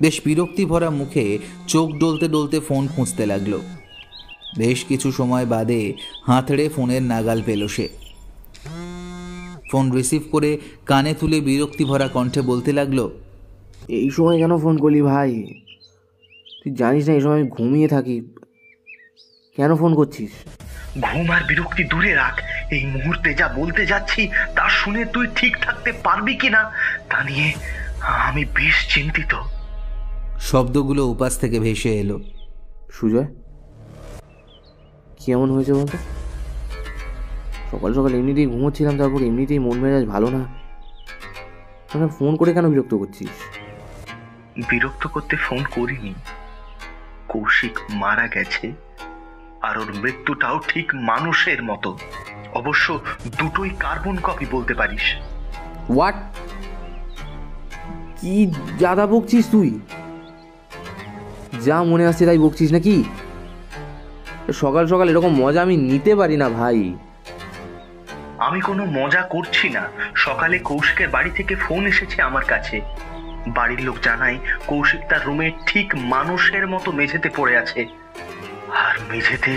S2: বেশ বিরক্তি ভরা মুখে চোখ ডলতে ডলতে ফোন খুঁজতে লাগলো। বেশ কিছু সময় বাদে হাতড়ে ফোনের নাগাল পেল সে। ফোন রিসিভ করে কানে তুলে বিরক্তি ভরা কণ্ঠে বলতে লাগলো,
S5: এই সময় কেন ফোন করলি ভাই? তুই জানিস না এই সময় আমি ঘুমিয়ে থাকি। কেন ফোন করছিস?
S4: ঘুম আর বিরক্তি দূরে রাখ, এই মুহূর্তে যা বলতে যাচ্ছি তা শুনে তুই ঠিক থাকতে পারবি কিনা তা নিয়ে আমি বেশ চিন্তিত।
S2: শব্দগুলো উপাস থেকে ভেসে এলো।
S5: সুজয়, কেমন হয়েছে বলতো? সকাল সকাল এমনিতেই ঘুমোচ্ছিলাম, তারপর এমনিতেই মন মেজাজ ভালো না, ফোন করে কেন বিরক্ত করছিস?
S4: বিরক্ত করতে ফোন করিনি, কৌশিক মারা গেছে আর ওর মৃত্যুটাও ঠিক মানুষের মতো। অবশ্য দুটোই কার্বন কপি বলতে পারিস।
S5: হোয়াট? কি জাদা বকছিস তুই? যা মনে আসছে তাই বকছিস নাকি? সকাল সকাল এরকম মজা আমি নিতে পারি না ভাই।
S4: আমি কোনো মজা করছি না। সকালে কৌশিকের বাড়ি থেকে ফোন এসেছে আমার কাছে। বাড়ির লোক জানায় কৌশিক তার রুমে ঠিক মানুষের মতো মেঝেতে পড়ে আছে, আর মেঝেতে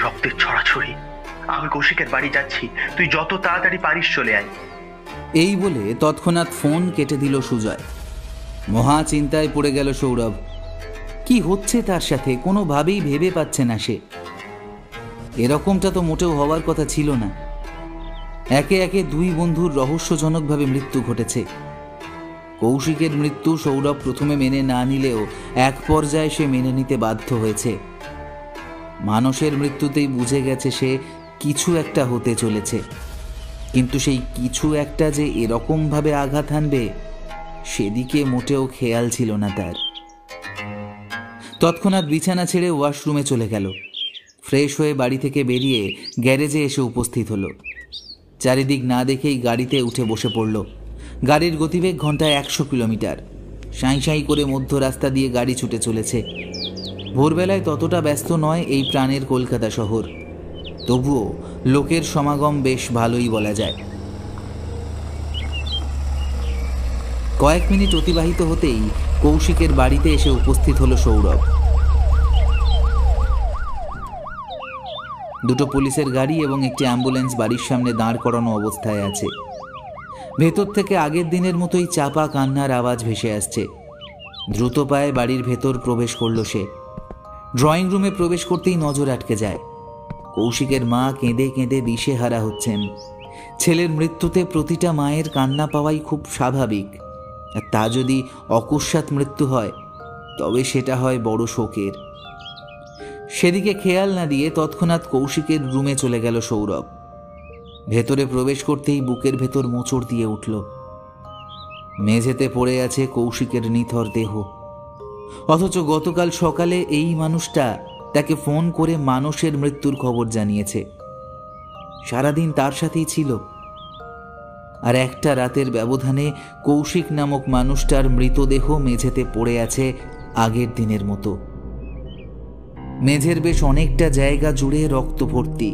S4: রক্তের ছড়াছড়ি। আমি কৌশিকের বাড়ি যাচ্ছি, তুই যত তাড়াতাড়ি পারিস চলে আয়।
S2: এই বলে তৎক্ষণাৎ ফোন কেটে দিল সুজয়। মহা চিন্তায় পড়ে গেল সৌরভ। কি হচ্ছে তার সাথে কোনোভাবেই ভেবে পাচ্ছে না সে। এরকমটা তো মোটেও হওয়ার কথা ছিল না। একে একে দুই বন্ধুর রহস্যজনকভাবে মৃত্যু ঘটেছে। কৌশিকের মৃত্যু সৌরভ প্রথমে মেনে না নিলেও এক পর্যায়ে সে মেনে নিতে বাধ্য হয়েছে। মানসের মৃত্যুতেই বুঝে গেছে সে কিছু একটা হতে চলেছে, কিন্তু সেই কিছু একটা যে এরকমভাবে আঘাত হানবে সেদিকে মোটেও খেয়াল ছিল না তার। তৎক্ষণাৎ বিছানা ছেড়ে ওয়াশরুমে চলে গেল। ফ্রেশ হয়ে বাড়ি থেকে বেরিয়ে গ্যারেজে এসে উপস্থিত হলো। চারিদিক না দেখেই গাড়িতে উঠে বসে পড়ল। গাড়ির গতিবেগ ঘন্টায় 100 কিলোমিটার। সাঁই সাঁই করে মধ্য রাস্তা দিয়ে গাড়ি ছুটে চলেছে। ভোরবেলায় ততটা ব্যস্ত নয় এই প্রাণের কলকাতা শহর, তবুও লোকের সমাগম বেশ ভালোই বলা যায়। কয়েক মিনিট অতিবাহিত হতেই কৌশিকের বাড়িতে এসে উপস্থিত হলো সৌরভ। দুটো পুলিশের গাড়ি এবং একটি অ্যাম্বুলেন্স বাড়ির সামনে দাঁড় করানো অবস্থায় আছে। ভেতর থেকে আগের দিনের মতোই চাপা কান্নার আওয়াজ ভেসে আসছে। দ্রুত পায়ে বাড়ির ভেতর প্রবেশ করল সে। ড্রয়িং রুমে প্রবেশ করতেই নজর আটকে যায়। কৌশিকের মা কেঁদে কেঁদে দিশেহারা হচ্ছেন। ছেলের মৃত্যুতে প্রতিটা মায়ের কান্না পাওয়াই খুব স্বাভাবিক, আর তা যদি অকস্মাৎ মৃত্যু হয় তবে সেটা হয় বড় শোকের। সেদিকে খেয়াল না দিয়ে তৎক্ষণাৎ কৌশিকের রুমে চলে গেল সৌরভ। ভেতরে প্রবেশ করতেই বুকের ভেতর মোচড় দিয়ে উঠল। মেঝেতে পড়ে আছে কৌশিকের নিথর দেহ, অথচ গতকাল সকালে এই মানুষটা তাকে ফোন করে মানসের মৃত্যুর খবর জানিয়েছে। সারাদিন তার সাথেই ছিল, আর একটা রাতের ব্যবধানে কৌশিক নামক মানুষটার মৃতদেহ মেঝেতে পড়ে আছে আগের দিনের মতো। মেঝের বেশ অনেকটা জায়গা জুড়ে রক্ত ভর্তি।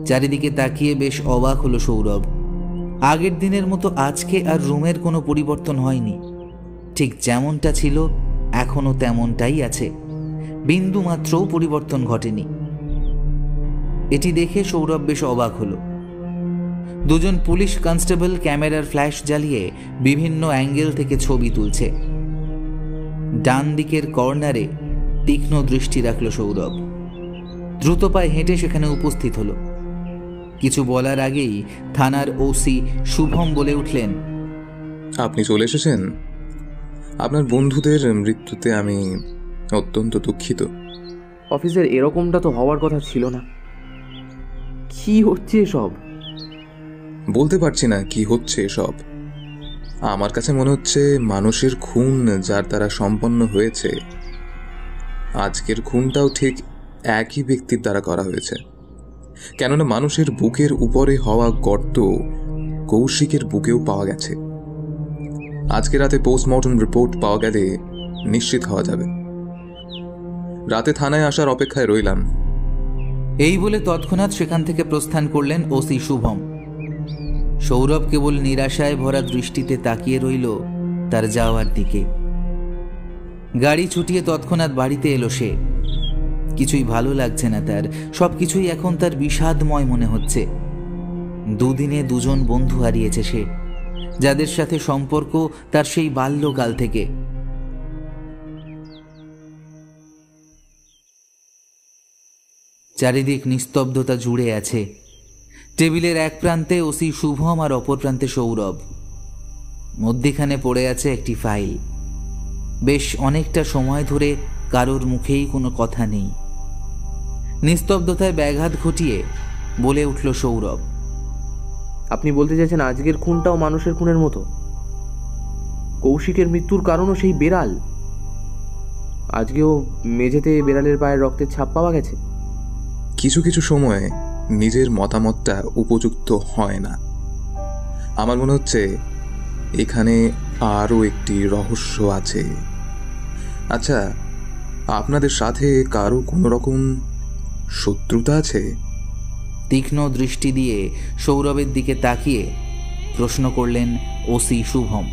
S2: চারিদিকে তাকিয়ে বেশ অবাক হলো সৌরভ। আগের দিনের মতো আজকে আর রুমের কোনো পরিবর্তন হয়নি। ঠিক যেমনটা ছিল এখনো তেমনটাই আছে, বিন্দু মাত্রও পরিবর্তন ঘটেনি। এটি দেখে সৌরভ বেশ অবাক হলো। দুজন পুলিশ কনস্টেবল ক্যামেরার ফ্ল্যাশ জ্বালিয়ে বিভিন্ন অ্যাঙ্গেল থেকে ছবি তুলছে। ডান দিকের কর্নারে তীক্ষ্ণ দৃষ্টি রাখল সৌরভ। দ্রুত পায়ে হেঁটে সেখানে উপস্থিত হলো। কিছু বলার আগেই থানার ওসি শুভম বলে উঠলেন,
S6: আপনি চলে এসেছেন। আপনার বন্ধুদের মৃত্যুতে আমি অত্যন্ত দুঃখিত।
S5: অফিসের এরকমটা তো হওয়ার কথা ছিল না। কি হচ্ছে এসব?
S6: বলতে পারছি না কি হচ্ছে এসব। আমার কাছে মনে হচ্ছে মানুষের খুন যার দ্বারা সম্পন্ন হয়েছে, আজকের খুনটাও ঠিক একই ব্যক্তির দ্বারা করা হয়েছে। কেননা মানুষের বুকের উপরে হওয়া গর্ত কৌশিকের বুকেও পাওয়া গেছে। আজকে রাতে পোস্টমর্টম রিপোর্ট পাওয়া গেলে নিশ্চিত হওয়া যাবে। রাতে থানায় আসার অপেক্ষায় রইলাম।
S2: এই বলে তৎক্ষণাৎ সেখান থেকে প্রস্থান করলেন ওসি শুভম। সৌরভ কেবল নিরাশায় ভরা দৃষ্টিতে তাকিয়ে রইল তার যাওয়ার দিকে। গাড়ি ছুটিয়ে তৎক্ষণাৎ বাড়িতে এলো সে। কিছুই ভালো লাগছে না তার, সবকিছুই এখন তার বিষাদময় মনে হচ্ছে। দুদিনে দুজন বন্ধু হারিয়েছে সে, যাদের সাথে সম্পর্ক তার সেই বাল্যকাল থেকে। চারিদিক নিস্তব্ধতা জুড়ে আছে। টেবিলের এক প্রান্তে ওসি শুভম আর অপর প্রান্তে সৌরভ। মধ্যিখানে পড়ে আছে একটি ফাইল। বেশ অনেকটা সময় ধরে কারোর মুখেই কোনো কথা নেই। নিস্তব্ধতায় ব্যাঘাত ঘটিয়ে বলে উঠল সৌরভ,
S5: আপনি বলতে চাইছেন আজকের খুনটাও মানুষের খুনের মতো? কৌশিকের মৃত্যুর কারণও সেই বেড়াল? আজকেও মেঝেতে বেড়ালের পায়ের রক্তের ছাপ পাওয়া গেছে?
S6: কিছু কিছু সময়ে নিজের মতামতটা উপযুক্ত হয় না। আমার মনে হচ্ছে এখানে আরও একটি রহস্য আছে। আচ্ছা, আপনাদের সাথে কারো কোনো রকম শত্রুতা আছে?
S2: তীক্ষ্ণ দৃষ্টি দিয়ে সৌরভের দিকে তাকিয়ে প্রশ্ন করলেন ওসি শুভম।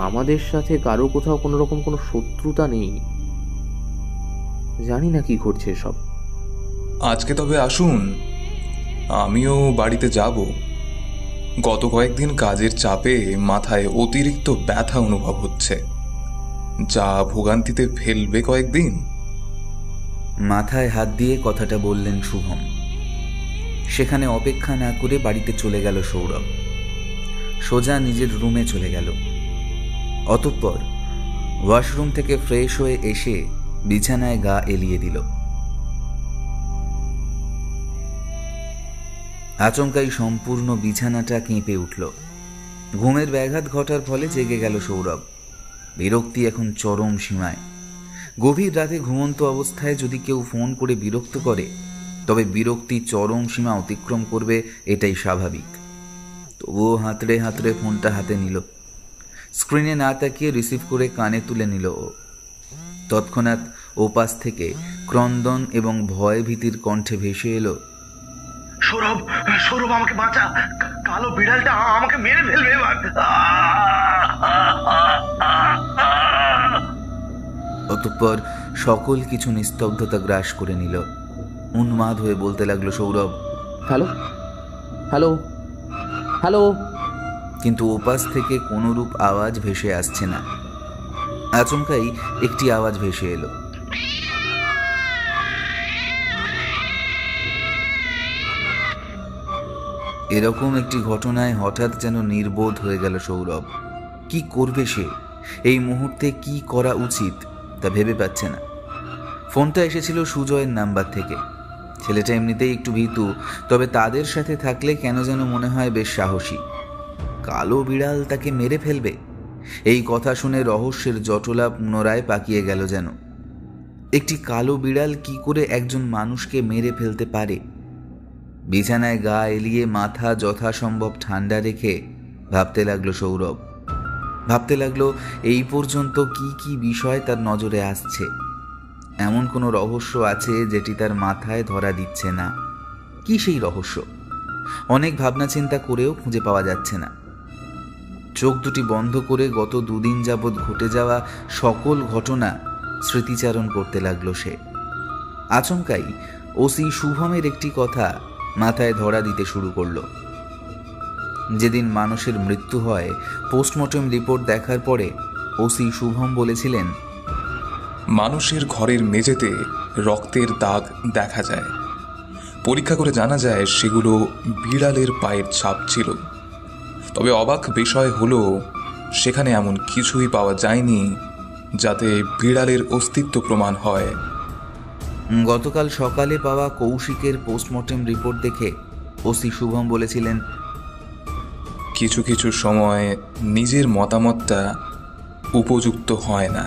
S5: আমাদের সাথে কারো কোথাও কোনো রকম কোনো শত্রুতা নেই। জানি না কি ঘটছে সব।
S6: আজকে তবে আসুন, আমিও বাড়িতে যাব। গত কয়েকদিন কাজের চাপে মাথায় অতিরিক্ত ব্যথা অনুভব হচ্ছে, যা ভোগান্তিতে ফেলবে কয়েকদিন।
S2: মাথায় হাত দিয়ে কথাটা বললেন শুভম। সেখানে অপেক্ষা না করে বাড়িতে চলে গেল সৌরভ। সোজা নিজের রুমে চলে গেল। অতঃপর ওয়াশরুম থেকে ফ্রেশ হয়ে এসে বিছানায় গা এলিয়ে দিল। আচমকাই সম্পূর্ণ বিছানাটা কেঁপে উঠল। ঘুমের ব্যাঘাত ঘটার ফলে জেগে গেল সৌরভ। বিরক্তি এখন চরম সীমায়। গভীর রাতে ঘুমন্ত অবস্থায় যদি কেউ ফোন করে বিরক্ত করে, তবে বিরক্তি চরম সীমা অতিক্রম করবে, এটাই স্বাভাবিক। তবুও হাতড়ে হাতড়ে ফোনটা হাতে নিল। স্ক্রিনে না তাকিয়ে রিসিভ করে কানে তুলে নিল ও। তৎক্ষণাৎ ওপাশ থেকে ক্রন্দন এবং ভয় ভীতির কণ্ঠে ভেসে এলো,
S4: সৌরভ, সৌরভ আমাকে বাঁচা, কালো বিড়ালটা আমাকে মেরে ফেলবে।
S2: অতঃপর সকল কিছু নিস্তব্ধতা গ্রাস করে নিল। উন্মাদ হয়ে বলতে লাগলো সৌরভ,
S5: হ্যালো হ্যালো হ্যালো।
S2: কিন্তু ওপাশ থেকে কোনরূপ আওয়াজ ভেসে আসছে না। আচমকাই একটি আওয়াজ ভেসে এলো। এরকম একটি ঘটনায় হঠাৎ যেন নির্বোধ হয়ে গেল সৌরভ। কি করবে সে? এই মুহূর্তে কি করা উচিত তা ভেবে পাচ্ছে না। ফোনটা এসেছিল সুজয়ের নাম্বার থেকে। ছেলেটা এমনিতেই একটু ভীতু, তবে তাদের সাথে থাকলে কেন যেন মনে হয় বেশ সাহসী। কালো বিড়াল তাকে মেরে ফেলবে, এই কথা শুনে রহস্যের জটলা পুনরায় পাকিয়ে গেল যেন। একটি কালো বিড়াল কি করে একজন মানুষকে মেরে ফেলতে পারে? বিছানায় গা এলিয়ে মাথা যথাসম্ভব ঠান্ডা রেখে ভাবতে লাগলো সৌরভ। ভাবতে লাগলো এই পর্যন্ত কি কি বিষয় তার নজরে আসছে। এমন কোনো রহস্য আছে যেটি তার মাথায় ধরা দিচ্ছে না। কি সেই রহস্য? অনেক ভাবনা চিন্তা করেও খুঁজে পাওয়া যাচ্ছে না। চোখ দুটি বন্ধ করে গত দুদিন যাবৎ ঘটে যাওয়া সকল ঘটনা স্মৃতিচারণ করতে লাগলো সে। আচমকাই ওসি শুভমের একটি কথা মাথায় ধরা দিতে শুরু করলো। যেদিন মানুষের মৃত্যু হয়, পোস্টমর্টম রিপোর্ট দেখার পরে ওসি শুভম বলেছিলেন,
S6: মানুষের ঘরের মেঝেতে রক্তের দাগ দেখা যায়। পরীক্ষা করে জানা যায় সেগুলো বিড়ালের পায়ের ছাপ ছিল। তবে অবাক বিষয় হলো সেখানে এমন কিছুই পাওয়া যায়নি যাতে বিড়ালের অস্তিত্ব প্রমাণ হয়।
S2: গতকাল সকালে পাওয়া কৌশিকের পোস্টমর্টম রিপোর্ট দেখে ওসি শুভম বলেছিলেন,
S6: কিছু কিছু সময় নিজের মতামতটা উপযুক্ত হয় না।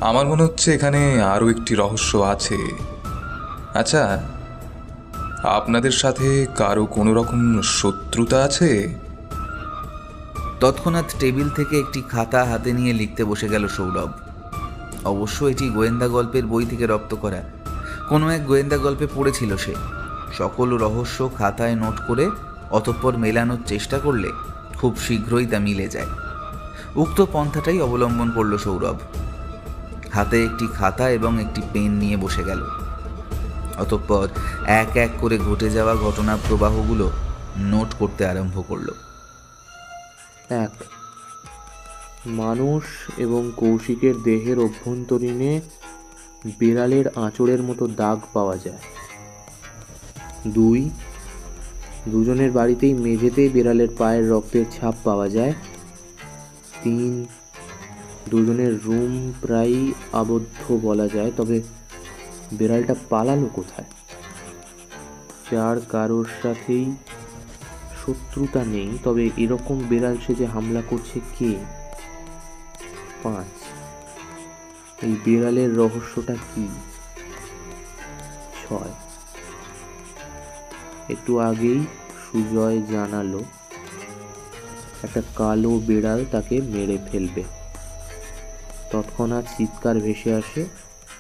S6: আমার মনে হচ্ছে এখানে আরও একটি রহস্য আছে। আচ্ছা, আপনাদের সাথে কারো কোনো রকম শত্রুতা আছে?
S2: তৎক্ষণাৎ টেবিল থেকে একটি খাতা হাতে নিয়ে লিখতে বসে গেল সৌরভ। অবশ্য এটি গোয়েন্দা গল্পের বই থেকে রপ্ত করা। কোনো এক গোয়েন্দা গল্পে পড়েছিল সে। সকল রহস্য খাতায় নোট করে অতঃপর মেলানোর চেষ্টা করলে খুব শীঘ্রই তা মিলে যায়। উক্ত পন্থাটাই অবলম্বন করল সৌরভ। হাতে একটি খাতা এবং একটি পেন নিয়ে বসে গেল। অতঃপর এক এক করে ঘটে যাওয়া ঘটনা প্রবাহগুলো নোট করতে আরম্ভ করল।
S5: 1. মানুষ এবং কৌশিকের দেহের অভ্যন্তরীণে বিড়ালের আঁচড়ের মতো দাগ পাওয়া যায়। 2, দুজনের বাড়িতেই মেঝেতে বিড়ালের পায়ের রক্তের ছাপ পাওয়া যায়। 3, দুজনের রুম প্রায় আবদ্ধ বলা যায়, তবে বিড়ালটা পালালো কোথায়? 4, কারোর সাথেই শত্রুতা নেই, তবে এরকম বিড়াল সেজে হামলা করছে কে? 5, এই বিড়ালের রহস্যটা কি? 6, একটু আগেই সুজয় জানালো একটা কালো বিড়াল তাকে মেরে ফেলবে। তৎক্ষণাৎ চিৎকার ভেসে আসে,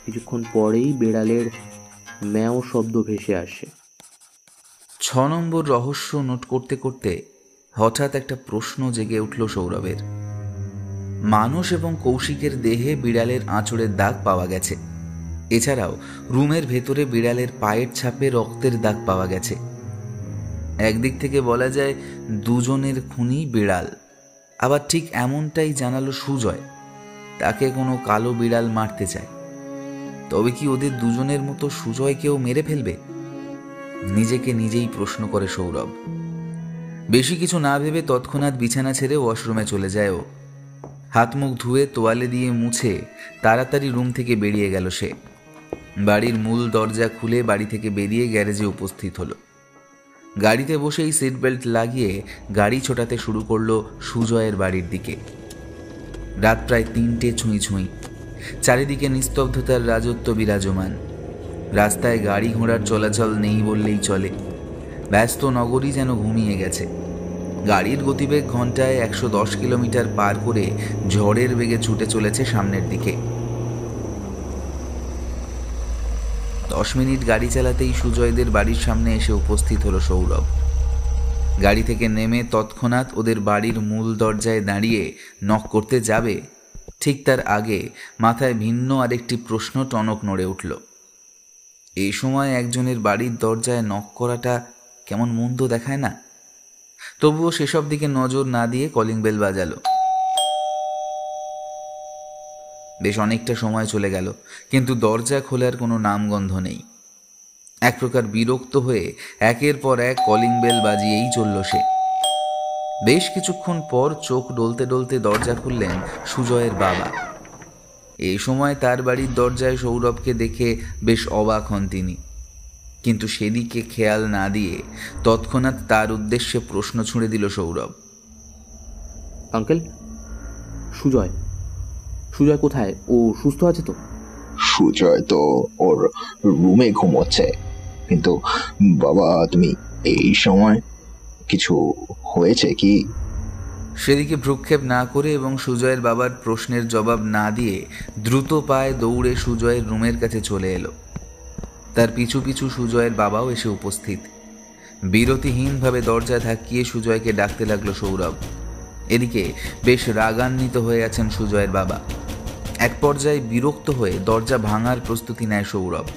S5: কিছুক্ষণ পরেই বিড়ালের ম্যাও শব্দ ভেসে আসে।
S2: 6 নম্বর রহস্য নোট করতে করতে হঠাৎ একটা প্রশ্ন জেগে উঠল সৌরভের। মানুষ এবং কৌশিকের দেহে বিড়ালের আঁচড়ের দাগ পাওয়া গেছে। এছাড়াও রুমের ভেতরে বিড়ালের পায়ের ছাপে রক্তের দাগ পাওয়া গেছে। একদিক থেকে বলা যায় দুজনের খুনি বিড়াল, আবার ঠিক এমনটাই জানালো সুজয়, তাকে কোনো কালো বিড়াল মারতে চায়। তবে কি ওদের দুজনের মতো সুজয়কেও মেরে ফেলবে? নিজেকে নিজেই প্রশ্ন করে সৌরভ। বেশি কিছু না ভেবে তৎক্ষণাৎ বিছানা ছেড়ে ওয়াশরুমে চলে যায় ও। হাত মুখ ধুয়ে তোয়ালে দিয়ে মুছে তাড়াতাড়ি রুম থেকে বেরিয়ে গেল সে। বাড়ির মূল দরজা খুলে বাড়ি থেকে বেরিয়ে গ্যারেজে উপস্থিত হলো। গাড়িতে বসেই সিট বেল্ট লাগিয়ে গাড়ি ছোটাতে শুরু করলো সুজয়ের বাড়ির দিকে। রাত প্রায় 3টে ছুঁই ছুঁই। চারিদিকে নিস্তব্ধতার রাজত্ব বিরাজমান। রাস্তায় গাড়ি ঘোড়ার চলাচল নেই বললেই চলে। ব্যস্ত নগরী যেন ঘুমিয়ে গেছে। গাড়ির গতিবেগ ঘন্টায় 110 কিলোমিটার পার করে ঝড়ের বেগে ছুটে চলেছে সামনের দিকে। 10 মিনিট গাড়ি চালাতেই সুজয়দের বাড়ির সামনে এসে উপস্থিত হলো সৌরভ। গাড়ি থেকে নেমে তৎক্ষণাৎ ওদের বাড়ির মূল দরজায় দাঁড়িয়ে নক করতে যাবে, ঠিক তার আগে মাথায় ভিন্ন আরেকটি প্রশ্ন টনক নড়ে উঠল। এই সময় একজনের বাড়ির দরজায় নক করাটা কেমন মন্দ দেখায় না? তবুও সেসব দিকে নজর না দিয়ে কলিং বেল বাজালো। বেশ অনেকটা সময় চলে গেল, কিন্তু দরজা খোলার কোনো নামগন্ধ নেই। এক প্রকার বিরক্ত হয়ে একের পর এক কলিং বেল বাজিয়েই চলল সে। বেশ কিছুক্ষণ পর চোখ ডলতে ডলতে দরজা খুললেন সুজয়ের বাবা। এই সময় তার বাড়ির দরজায় সৌরভকে দেখে বেশ অবাক হন তিনি, কিন্তু সেদিকে খেয়াল না দিয়ে তৎক্ষণাৎ তার উদ্দেশ্যে প্রশ্ন ছুঁড়ে দিল সৌরভ।
S5: আঙ্কেল, সুজয় কোথায়? ও সুস্থ আছে তো?
S7: সুজয় তো ওর রুমে ঘুমোচ্ছে, কিন্তু বাবা তুমি এই সময় কিছু হয়েছে কি?
S2: সেদিকে ভ্রুক্ষেপ না করে এবং সুজয়ের বাবার প্রশ্নের জবাব না দিয়ে দ্রুত পায়ে দৌড়ে সুজয়ের রুমের কাছে চলে এলো। তার পিছু পিছু সুজয়ের বাবাও এসে উপস্থিত। বিরতিহীনভাবে দরজা ধাক্কিয়ে সুজয়কে ডাকতে লাগলো সৌরভ। এদিকে বেশ রাগান্বিত হয়ে আছেন সুজয়ের বাবা। এক পর্যায়ে বিরক্ত হয়ে দরজা ভাঙার প্রস্তুতি নেয় সৌরভ।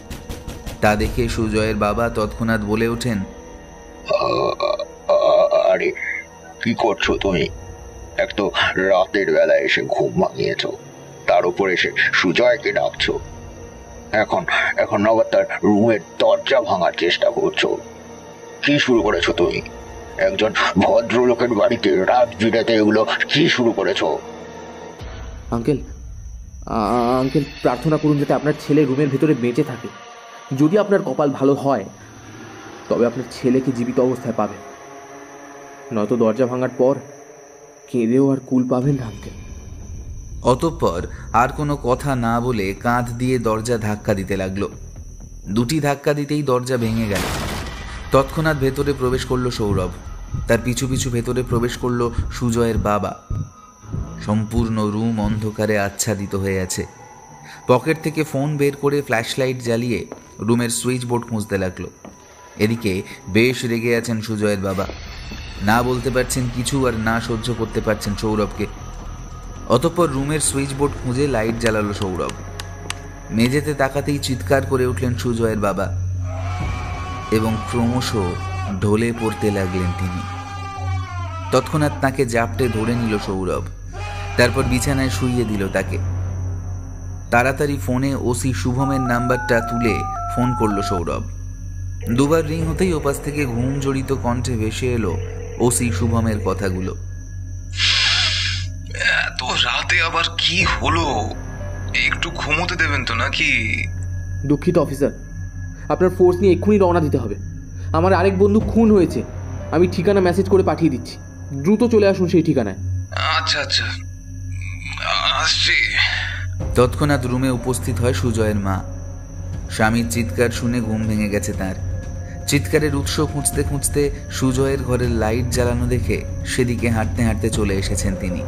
S2: তা দেখে সুজয়ের বাবা তৎক্ষণাৎ বলে ওঠেন,
S7: আরে কি করছো তুমি? এক তো রাতের বেলা এসে ঘুম ভাঙিয়েছ, তার উপর এসে সুজয়কে ডাকছো, এখন আবার তার রুমের দরজা ভাঙার চেষ্টা করছো। কি শুরু করেছো তুমি? একজন ভদ্রলোকের বাড়িতে রাত বিরাতে এগুলো কি শুরু করেছো?
S5: আঙ্কেল প্রার্থনা করুন যাতে আপনার ছেলে রুমের ভেতরে বেঁচে থাকে। যদি আপনার কপাল ভালো হয় তবে আপনার ছেলেকে জীবিত অবস্থায় পাবেন, নয়তো দরজা ভাঙার পর কেঁদেও আর কুল পাবেন না আঙ্কেল।
S2: অতঃপর আর কোনো কথা না বলে কাঁধ দিয়ে দরজা ধাক্কা দিতে লাগলো। 2টি ধাক্কা দিতেই দরজা ভেঙে গেল। তৎক্ষণাৎ ভেতরে প্রবেশ করলো সৌরভ। তার পিছু পিছু ভেতরে প্রবেশ করলো সুজয়ের বাবা। সম্পূর্ণ রুম অন্ধকারে আচ্ছাদিত হয়ে আছে। পকেট থেকে ফোন বের করে ফ্ল্যাশলাইট জ্বালিয়ে রুমের সুইচ বোর্ড খুঁজতে লাগলো। এদিকে বেশ রেগে আছেন সুজয়ের বাবা। না বলতে পারছেন কিছু আর না সহ্য করতে পারছেন সৌরভকে। অতঃপর রুমের সুইচ বোর্ড খুঁজে লাইট জ্বালালো সৌরভ। মেঝেতে তাকাতেই চিৎকার করে উঠলেন সুজয়ের বাবা এবং ক্রমশ ঢলে পড়তে লাগলেন তিনি। তৎক্ষণাৎ তাকে জাপটে ধরে নিল সৌরভ। তারপর বিছানায় শুইয়ে দিল তাকে। তাড়াতাড়ি ফোনে ওসি শুভমের নাম্বারটা তুলে ফোন করলো সৌরভ। দুবার রিং হতেই ওপাশ থেকে ঘুম জড়িত কণ্ঠে ভেসে এলো ওসি শুভমের কথাগুলো।
S6: এত রাতে আবার কি হলো? একটু ঘুমোতে দেবেন তো নাকি?
S5: দুঃখিত অফিসার, আপনার ফোর্স নিয়ে এক্ষুনি রওনা দিতে হবে। আমার আরেক বন্ধু খুন হয়েছে। আমি ঠিকানা মেসেজ করে পাঠিয়ে দিচ্ছি, দ্রুত চলে আসুন সেই ঠিকানায়।
S6: আচ্ছা আচ্ছা, আসছি।
S2: তৎক্ষণাৎ রুমে উপস্থিত হয় সুজয়ের মা। স্বামীর চিৎকার শুনে ঘুম ভেঙে গেছে তার। চিৎকারের উৎস খুঁজতে খুঁজতে সুজয়ের ঘরের লাইট জ্বালানো দেখে সেদিকে হাঁটতে হাঁটতে চলে এসেছেন তিনি।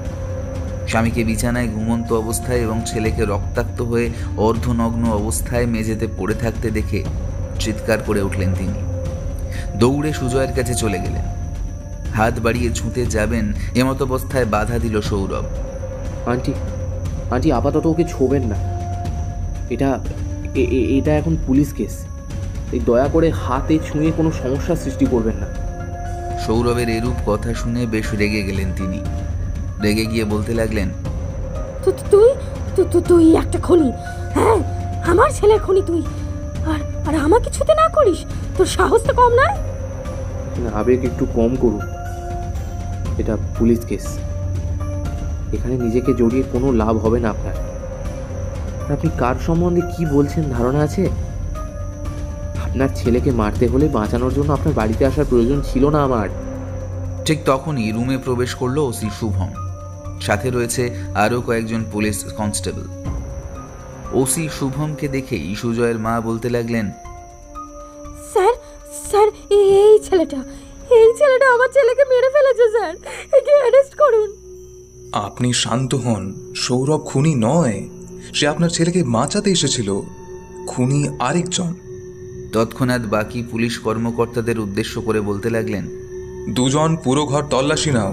S2: স্বামীকে বিছানায় ঘুমন্ত অবস্থায় এবং ছেলেকে রক্তাক্ত হয়ে অর্ধনগ্ন অবস্থায় মেঝেতে পড়ে থাকতে দেখে চিৎকার করে উঠলেন তিনি। দৌড়ে সুজয়ের কাছে চলে গেলেন। হাত বাড়িয়ে ছুঁতে যাবেন এমত অবস্থায় বাধা দিল সৌরভ।
S5: আন্টি আন্টি আপাতত ওকে ছোবেন না, এটা এখন পুলিশ কেস। এই দয়া করে হাতে ছুঁয়ে কোনো সমস্যার সৃষ্টি করবেন না।
S2: সৌরভের এরূপ কথা শুনে বেশ রেগে গেলেন তিনি। রেগে গিয়ে বলতে লাগলেন,
S3: তুই একটা খুনি। হ্যাঁ, আমার ছেলের খুনি তুই। আর আমাকে ছুতে না করিস, তোর সাহস তো কম নয়।
S5: আবেগ একটু কম করুন, এটা পুলিশ কেস। এখানে নিজেকে জড়িয়ে কোনো লাভ হবে না আপনার। আপনি কার সম্বন্ধে কি বলছেন ধারণা আছে? আপনার ছেলেকে মারতে হলে বাঁচানোর জন্য আপনার বাড়িতে আসার প্রয়োজন ছিল না আমার।
S2: ঠিক তখনই রুমে প্রবেশ করলো ওসি শুভম। সাথে রয়েছে আরও কয়েকজন পুলিশ কনস্টেবল। ওসি শুভমকে দেখেই সুজয়ের মা বলতে লাগলেন,
S3: স্যার এই ছেলেটা আমার ছেলেকে মেরে ফেলেছে স্যার, একে অ্যারেস্ট করুন।
S6: আপনি শান্ত হন, সৌরভ খুনি নয়। সে আপনার ছেলেকে বাঁচাতে এসেছিল। খুনি আরেকজন।
S2: তৎক্ষণাৎ বাকি পুলিশ কর্মকর্তাদের উদ্দেশ্য করে বলতে লাগলেন,
S6: দুজন পুরো ঘর তল্লাশি নাও।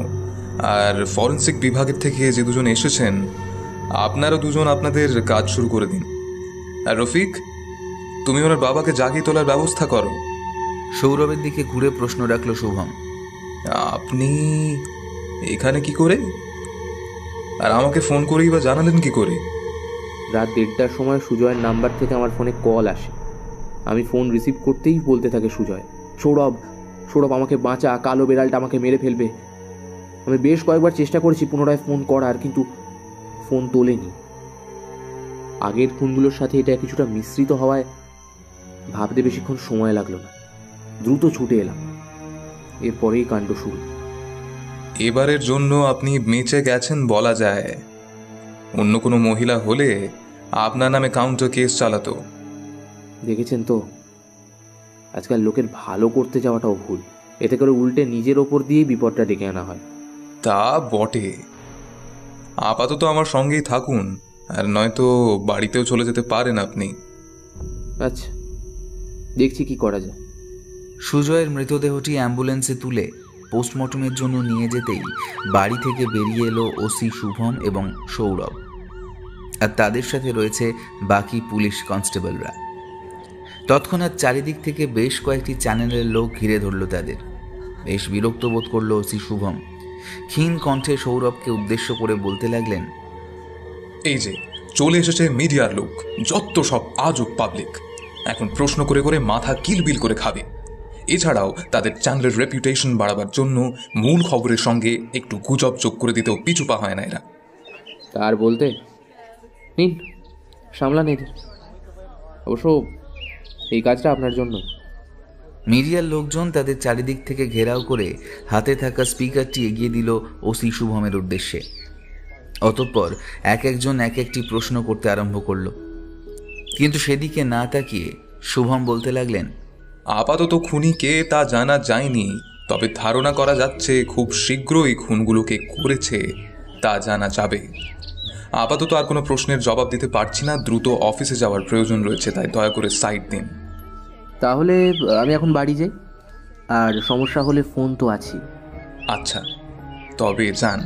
S6: আর ফরেন্সিক বিভাগের থেকে যে দুজন এসেছেন, আপনারও দুজন আপনাদের কাজ শুরু করে দিন। আর রফিক, তুমি ওনার বাবাকে জাগিয়ে তোলার ব্যবস্থা করো।
S2: সৌরভের দিকে ঘুরে প্রশ্ন রাখল শুভম,
S6: আপনি এখানে কি করে? আর আমাকে ফোন করেই বা জানালেন কি করে?
S5: রাত 1:30টার সময় সুজয়ের নাম্বার থেকে আমার ফোনে কল আসে। আমি ফোন রিসিভ করতেই বলতে থাকে সুজয়, সৌরভ আমাকে বাঁচা, কালো বেড়ালটা আমাকে মেরে ফেলবে। আমি বেশ কয়েকবার চেষ্টা করেছি পুনরায় ফোন করার, কিন্তু ফোন তোলেনি। আগের ফোনগুলোর সাথে এটা কিছুটা মিশ্রিত হওয়ায় ভাবতে বেশিক্ষণ সময় লাগলো না। দ্রুত ছুটে এলাম। এরপরেই কাণ্ড শুরু।
S6: এবারের জন্য আপনি বেঁচে গেছেন বলা যায়। অন্য কোনো মহিলা হলে আপনার নামে কাউন্টার কেস চালাতো।
S5: দেখেছেন তো, আজকাল লোকের ভালো করতে যাওয়াটাও ভুল। এতে করে উল্টে নিজের ওপর দিয়েই বিপদটা ডেকে আনা হয়।
S6: তা বটে। আপাতত আমার সঙ্গেই থাকুন, আর নয়তো বাড়িতেও চলে যেতে পারেন আপনি।
S5: আচ্ছা, দেখছি কি করা যায়।
S2: সুজয়ের মৃতদেহটি অ্যাম্বুলেন্সে তুলে পোস্টমর্টমের জন্য নিয়ে যেতেই বাড়ি থেকে বেরিয়ে এলো ওসি শুভম এবং সৌরভ। আর তাদের সাথে রয়েছে বাকি পুলিশ কনস্টেবলরা। তৎক্ষণাৎ চারিদিক থেকে বেশ কয়েকটি চ্যানেলের লোক ঘিরে ধরল তাদের। বেশ বিরক্ত বোধ করল ওসি শুভম। ক্ষীণ কণ্ঠে সৌরভকে উদ্দেশ্য করে বলতে লাগলেন,
S6: এই যে চলে এসেছে মিডিয়ার লোক, যত সব আজব পাবলিক। এখন প্রশ্ন করে করে মাথা কিলবিল করে খাবে। এছাড়াও তাদের চ্যানেলের রেপুটেশন বাড়াবার জন্য মূল খবরের সঙ্গে একটু গুজব যোগ করে দিতেও পিছু পা হয় না এরা।
S5: তার বলতে নিন, সামলান এদের। অবশ্য এই কাজটা আপনার জন্য।
S2: মিডিয়ার লোকজন তাদের চারিদিক থেকে ঘেরাও করে হাতে থাকা স্পিকারটি এগিয়ে দিল ওসি শুভমের উদ্দেশ্যে। অতঃপর এক একজন এক একটি প্রশ্ন করতে আরম্ভ করল। কিন্তু সেদিকে না তাকিয়ে শুভম বলতে লাগলেন,
S6: আপাতত খুনি কে তা জানা যায়নি, তবে ধারণা করা যাচ্ছে খুব শীঘ্রই খুনগুলোকে করেছে তা জানা যাবে। আপাতত আর কোনো প্রশ্নের জবাব দিতে পারছি না, দ্রুত অফিসে যাওয়ার প্রয়োজন রয়েছে, তাই দয়া করে সাইড দিন।
S5: তাহলে আমি এখন বাড়ি যাই, আর সমস্যা হলে ফোন তো আছি।
S6: আচ্ছা, তবে যান,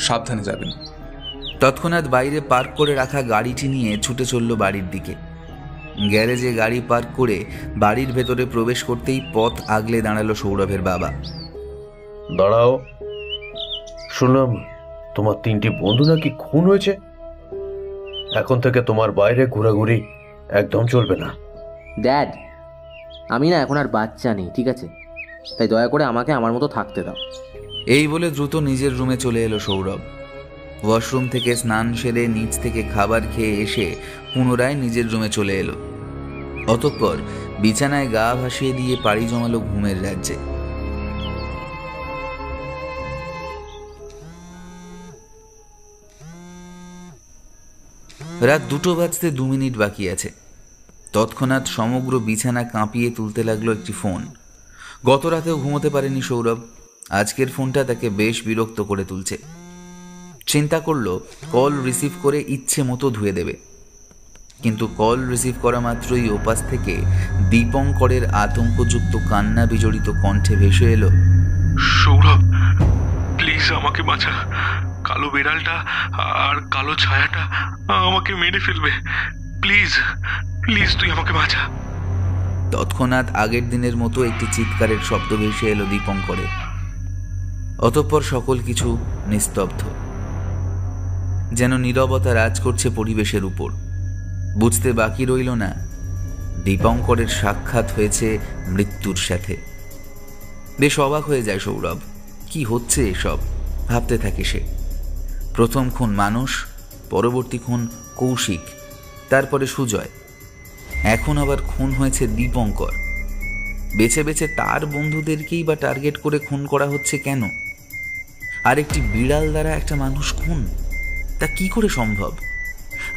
S6: সাবধানে যাবেন।
S2: তৎক্ষণাৎ বাইরে পার্ক করে রাখা গাড়িটি নিয়ে ছুটে চলল বাড়ির দিকে। গ্যারেজে গাড়ি পার্ক করে বাড়ির ভেতরে প্রবেশ করতেই পথ আগলে দাঁড়ালো সৌরভের বাবা।
S1: দাঁড়াও, শুনলাম তোমার 3টি বন্ধু নাকি খুন হয়েছে। এখন থেকে তোমার বাইরে ঘোরাঘুরি একদম চলবে না।
S5: ড্যাড, আমি না এখন আর বাচ্চা নেই, ঠিক আছে? তাই দয়া করে আমাকে আমার মতো থাকতে দাও।
S2: এই বলে দ্রুত নিজের রুমে চলে এলো সৌরভ। ওয়াশরুম থেকে স্নান সেরে নিচ থেকে খাবার খেয়ে এসে পুনরায় নিজের রুমে চলে এলো। অতঃপর বিছানায় গা ভাসিয়ে দিয়ে পাড়ি জমালো ঘুমের রাজ্যে। রাত 2টো বাজতে 2 মিনিট বাকি আছে। তৎক্ষণাৎ সমগ্র বিছানা কাঁপিয়ে তুলতে লাগলো একটি ফোন। গত রাতেও ঘুমোতে পারেনি সৌরভ, আজকের ফোনটা তাকে বেশ বিরক্ত করে তুলছে। চিন্তা করলো কল রিসিভ করে ইচ্ছে মতো ধুয়ে দেবে, কিন্তু কল রিসিভ করা মাত্রই ওপাশ থেকে দীপঙ্করের আতঙ্কযুক্ত কান্না বিজড়িত কণ্ঠে ভেসে এলো,
S8: সৌরভ প্লিজ আমাকে বাঁচা, কালো বিড়ালটা আর কালো ছায়াটা আমাকে মেরে ফেলবে, প্লিজ প্লিজ তুই আমাকে বাঁচা।
S2: তৎক্ষণাৎ আগের দিনের মতো একটি চিৎকারের শব্দ ভেসে এলো দীপঙ্করের। অতঃপর সকল কিছু নিস্তব্ধ, যেন নীরবতা রাজ করছে পরিবেশের উপর। বুঝতে বাকি রইল না দীপঙ্করের সাক্ষাৎ হয়েছে মৃত্যুর সাথে। বেশ অবাক হয়ে যায় সৌরভ, কি হচ্ছে এসব ভাবতে থাকে সে। প্রথম খুন মানুষ, পরবর্তী খুন কৌশিক, তারপরে সুজয়, এখন আবার খুন হয়েছে দীপঙ্কর। বেছে বেছে তার বন্ধুদেরকেই বা টার্গেট করে খুন করা হচ্ছে কেন? আর একটি বিড়াল দ্বারা একটা মানুষ খুন, তা কি করে সম্ভব?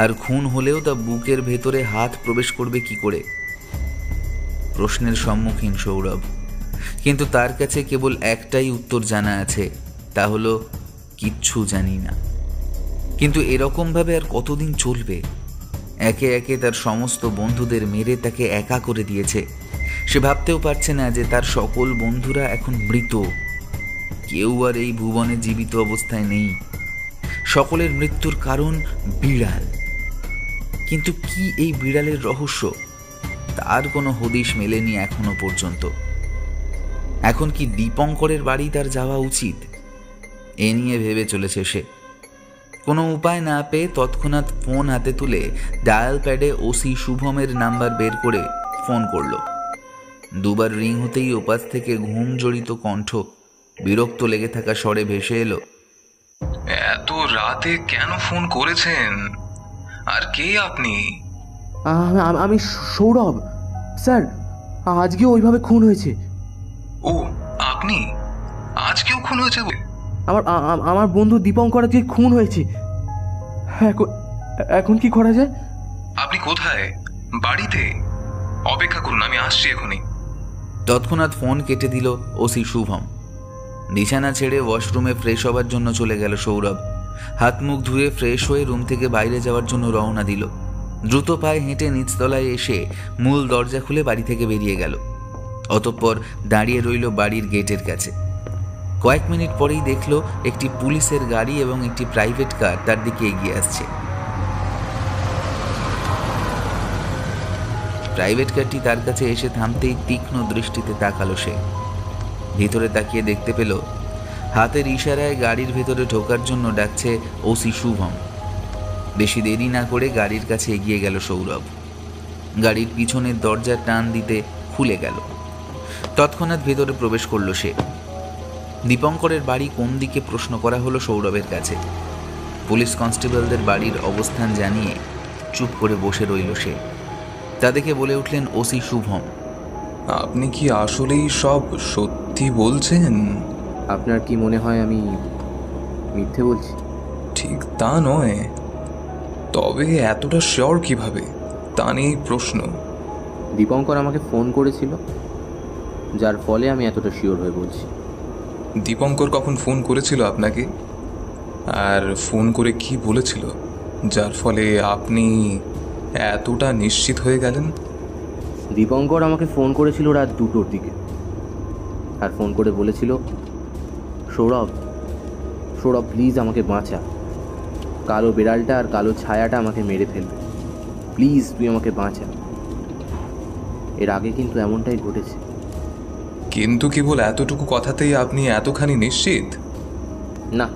S2: আর খুন হলেও তা বুকের ভেতরে হাত প্রবেশ করবে কি করে? প্রশ্নের সম্মুখীন সৌরভ, কিন্তু তার কাছে কেবল একটাই উত্তর জানা আছে, তা হলো কিচ্ছু জানি না। কিন্তু এরকম ভাবে আর কতদিন চলবে? একে একে তার সমস্ত বন্ধুদের মেরে তাকে একা করে দিয়েছে। সে ভাবতেও পারছে না যে তার সকল বন্ধুরা এখন মৃত, কেউ আর এই ভুবনে জীবিত অবস্থায় নেই। সকলের মৃত্যুর কারণ বিড়াল। কিন্তু কি এই বিড়ালের রহস্য? তার কোনো হদিশ মেলেনি এখনো পর্যন্ত। এখন কি দীপঙ্করের বাড়ি তার যাওয়া উচিত? এ নিয়ে ভেবে চলেছে সে। কোনো উপায় না পেয়ে তৎক্ষণাৎ ফোন হাতে তুলে ডায়াল প্যাডে ওসি শুভমের নাম্বার বের করে ফোন করল। দুবার রিং হতেই ওপাশ থেকে ঘুম জড়িত কণ্ঠ বিরক্ত লেগে থাকা স্বরে ভেসে এলো,
S6: এত রাতে কেন ফোন করেছেন? আর কে আপনি?
S5: আমি সৌরভ স্যার, আজকেও ওইভাবে খুন হয়েছে।
S6: ও আপনি? আজকেও খুন হয়েছে?
S5: আমার বন্ধু দীপঙ্কর আজকে খুন হয়েছে। এখন কি করা যায়?
S6: আপনি কোথায়? বাড়িতে? অপেক্ষা করুন, আমি আসছি এখনই।
S2: তৎক্ষণাৎ ফোন কেটে দিল ওসি শুভম। বিছানা ছেড়ে ওয়াশরুমে ফ্রেশ হবার জন্য চলে গেল সৌরভ। হাত মুখ ধুয়ে ফ্রেশ হয়ে রুম থেকে বাইরে যাওয়ার জন্য রওনা দিল। দ্রুত পায়ে হেঁটে নিচতলায় এসে মূল দরজা খুলে বাড়ি থেকে বেরিয়ে গেল। অতঃপর দাঁড়িয়ে রইল বাড়ির গেটের কাছে। কয়েক মিনিট পরেই দেখল একটি পুলিশের গাড়ি এবং একটি প্রাইভেট কার তার দিকে এগিয়ে আসছে। প্রাইভেট কারটি তার কাছে এসে থামতেই তীক্ষ্ণ দৃষ্টিতে তাকালো সে। ভিতরে তাকিয়ে দেখতে পেল হাতের ইশারায় গাড়ির ভেতরে ঢোকার জন্য ডাকছে ওসি শুভম। বেশি দেরি না করে গাড়ির কাছে এগিয়ে গেল সৌরভ। গাড়ির পিছনের দরজা টান দিতে খুলে গেল। তৎক্ষণাৎ ভেতরে প্রবেশ করল সে। দীপঙ্করের বাড়ি কোন দিকে প্রশ্ন করা হলো সৌরভের কাছে। পুলিশ কনস্টেবলদের বাড়ির অবস্থান জানিয়ে চুপ করে বসে রইল সে। তা দেখে বলে উঠলেন ওসি শুভম,
S6: আপনি কি আসলেই সব সত্যি বলছেন?
S5: আপনার কি মনে হয় আমি মিথ্যে বলছি?
S6: ঠিক তা নয়, তবে এতটা শিওর কিভাবে তা নিয়েই প্রশ্ন।
S5: দীপঙ্কর আমাকে ফোন করেছিল, যার ফলে আমি এতটা শিওর হয়ে বলছি।
S6: দীপঙ্কর কখন ফোন করেছিল আপনাকে? আর ফোন করে কি বলেছিল যার ফলে আপনি এতটা নিশ্চিত হয়ে গেলেন?
S5: দীপঙ্কর আমাকে ফোন করেছিল রাত 2টোর দিকে, আর ফোন করে বলেছিল, সৌরভ প্লিজ আমাকে বাঁচা, কালো বিড়ালটা আর কালো ছায়াটা আমাকে মেরে ফেলবে, প্লিজ তুই আমাকে বাঁচা। এর আগে কিন্তু এমনটাই ঘটেছে।
S6: কিন্তু কেবল এতটুকু কথাতেই আপনি এতখানি নিশ্চিত?
S5: না,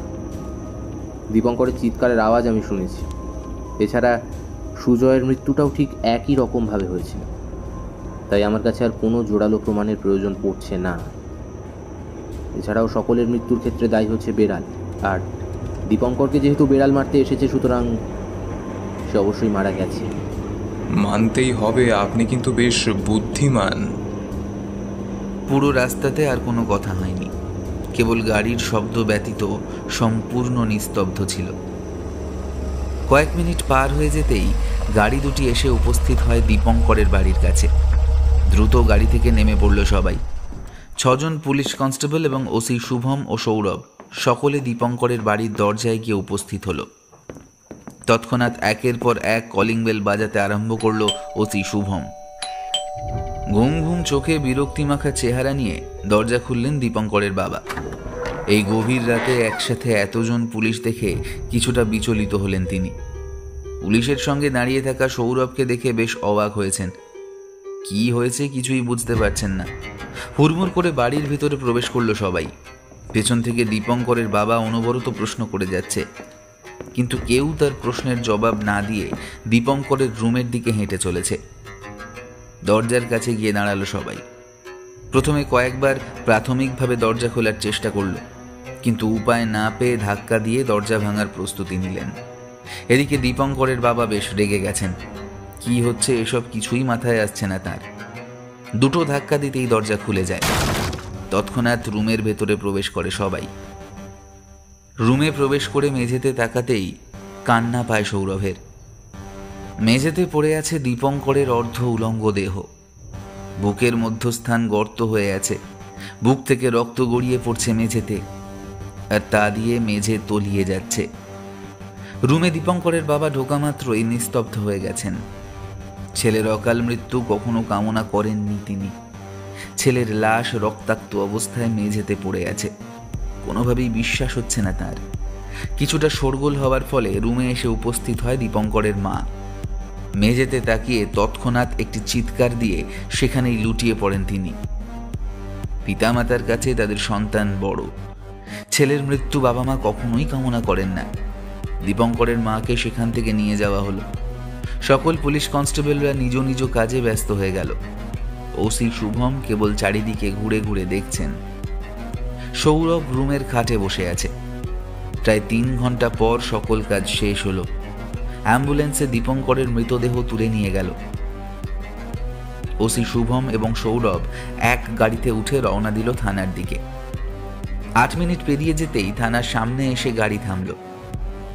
S5: দীপঙ্করের চিৎকারের আওয়াজ আমি শুনেছি। এছাড়া সুজয়ের মৃত্যুটাও ঠিক একই রকমভাবে হয়েছিল। তাই আমার কাছে আর কোনো জোরালো প্রমাণের প্রয়োজন পড়ছে না। এছাড়াও সকলের মৃত্যুর ক্ষেত্রে দায়ী হচ্ছে বেড়াল, আর দীপঙ্করকে যেহেতু বেড়াল মারতে এসেছে, সুতরাং সে অবশ্যই মারা গেছে।
S6: মানতেই হবে আপনি কিন্তু বেশ বুদ্ধিমান।
S2: পুরো রাস্তাতে আর কোনো কথা হয়নি, কেবল গাড়ির শব্দ ব্যতীত সম্পূর্ণ নিস্তব্ধ ছিল। কয়েক মিনিট পার হয়ে যেতেই গাড়ি দুটি এসে উপস্থিত হয় দীপঙ্করের বাড়ির কাছে। দ্রুত গাড়ি থেকে নেমে পড়ল সবাই। 6 জন পুলিশ কনস্টেবল এবং ওসি শুভম ও সৌরভ সকলে দীপঙ্করের বাড়ির দরজায় গিয়ে উপস্থিত হলো। তৎক্ষণাৎ একের পর এক কলিং বেল বাজাতে আরম্ভ করলো ওসি শুভম। ঘুম ঘুম চোখে বিরক্তিমাখা চেহারা নিয়ে দরজা খুললেন দীপঙ্করের বাবা। এই গভীর রাতে একসাথে এতজন পুলিশ দেখে কিছুটা বিচলিত হলেন তিনি। পুলিশের সঙ্গে দাঁড়িয়ে থাকা সৌরভকে দেখে বেশ অবাক হয়েছেন। কি হয়েছে কিছুই বুঝতে পারছেন না। হুড়মুড় করে বাড়ির ভিতরে প্রবেশ করলো সবাই। পেছন থেকে দীপঙ্করের বাবা অনবরত প্রশ্ন করে যাচ্ছে, কিন্তু কেউ তার প্রশ্নের জবাব না দিয়ে দীপঙ্করের রুমের দিকে হেঁটে চলেছে। দরজার কাছে গিয়ে দাঁড়ালো সবাই। প্রথমে কয়েকবার প্রাথমিকভাবে দরজা খোলার চেষ্টা করল, কিন্তু উপায় না পেয়ে ধাক্কা দিয়ে দরজা ভাঙার প্রস্তুতি নিলেন। এদিকে দীপঙ্করের বাবা বেশ রেগে গেছেন। কি হচ্ছে এসব কিছুই মাথায় আসছে না তার। দুটো ধাক্কা দিতেই দরজা খুলে যায়। তৎক্ষণাৎ রুমের ভেতরে প্রবেশ করে সবাই। রুমে প্রবেশ করে মেঝেতে তাকাতেই কান্না পায় সৌরভের। মেঝেতে পড়ে আছে দীপঙ্করের অর্ধ উলঙ্গ দেহ। বুকের মধ্যস্থান গর্ত হয়ে আছে, বুক থেকে রক্ত গড়িয়ে পড়ছে মেঝেতে, আর তা দিয়ে মেঝে তলিয়ে যাচ্ছে। রুমে দীপঙ্করের বাবা ঢোকা মাত্রই নিস্তব্ধ হয়ে গেছেন। ছেলের অকাল মৃত্যু কখনো কামনা করেননি তিনি। ছেলের লাশ রক্তাক্ত অবস্থায় মেঝেতে পড়ে আছে। কোনোভাবেই বিশ্বাস হচ্ছে না তার। কিছুটা শোরগোল হওয়ার ফলে রুমে এসে উপস্থিত হয় দীপঙ্করের মা। মেঝেতে তাকিয়ে তৎক্ষণাৎ একটি চিৎকার দিয়ে সেখানেই লুটিয়ে পড়েন তিনি। পিতামাতার কাছে তাদের সন্তান বড়। ছেলের মৃত্যু বাবা মা কখনোই কামনা করেন না। দীপঙ্করের মাকে সেখান থেকে নিয়ে যাওয়া হলো। সকল পুলিশ কনস্টেবলরা নিজ নিজ কাজে ব্যস্ত হয়ে গেল। ওসি শুভম কেবল চারিদিকে ঘুরে ঘুরে দেখছেন। সৌরভ রুমের খাটে বসে আছে। প্রায় 3 ঘন্টা পর সকল কাজ শেষ হলো। অ্যাম্বুলেন্সে দীপঙ্করের মৃতদেহ তুলে নিয়ে গেল। ওসি শুভম এবং সৌরভ এক গাড়িতে উঠে রওনা দিল থানার দিকে। 8 মিনিট পেরিয়ে যেতেই থানার সামনে এসে গাড়ি থামল।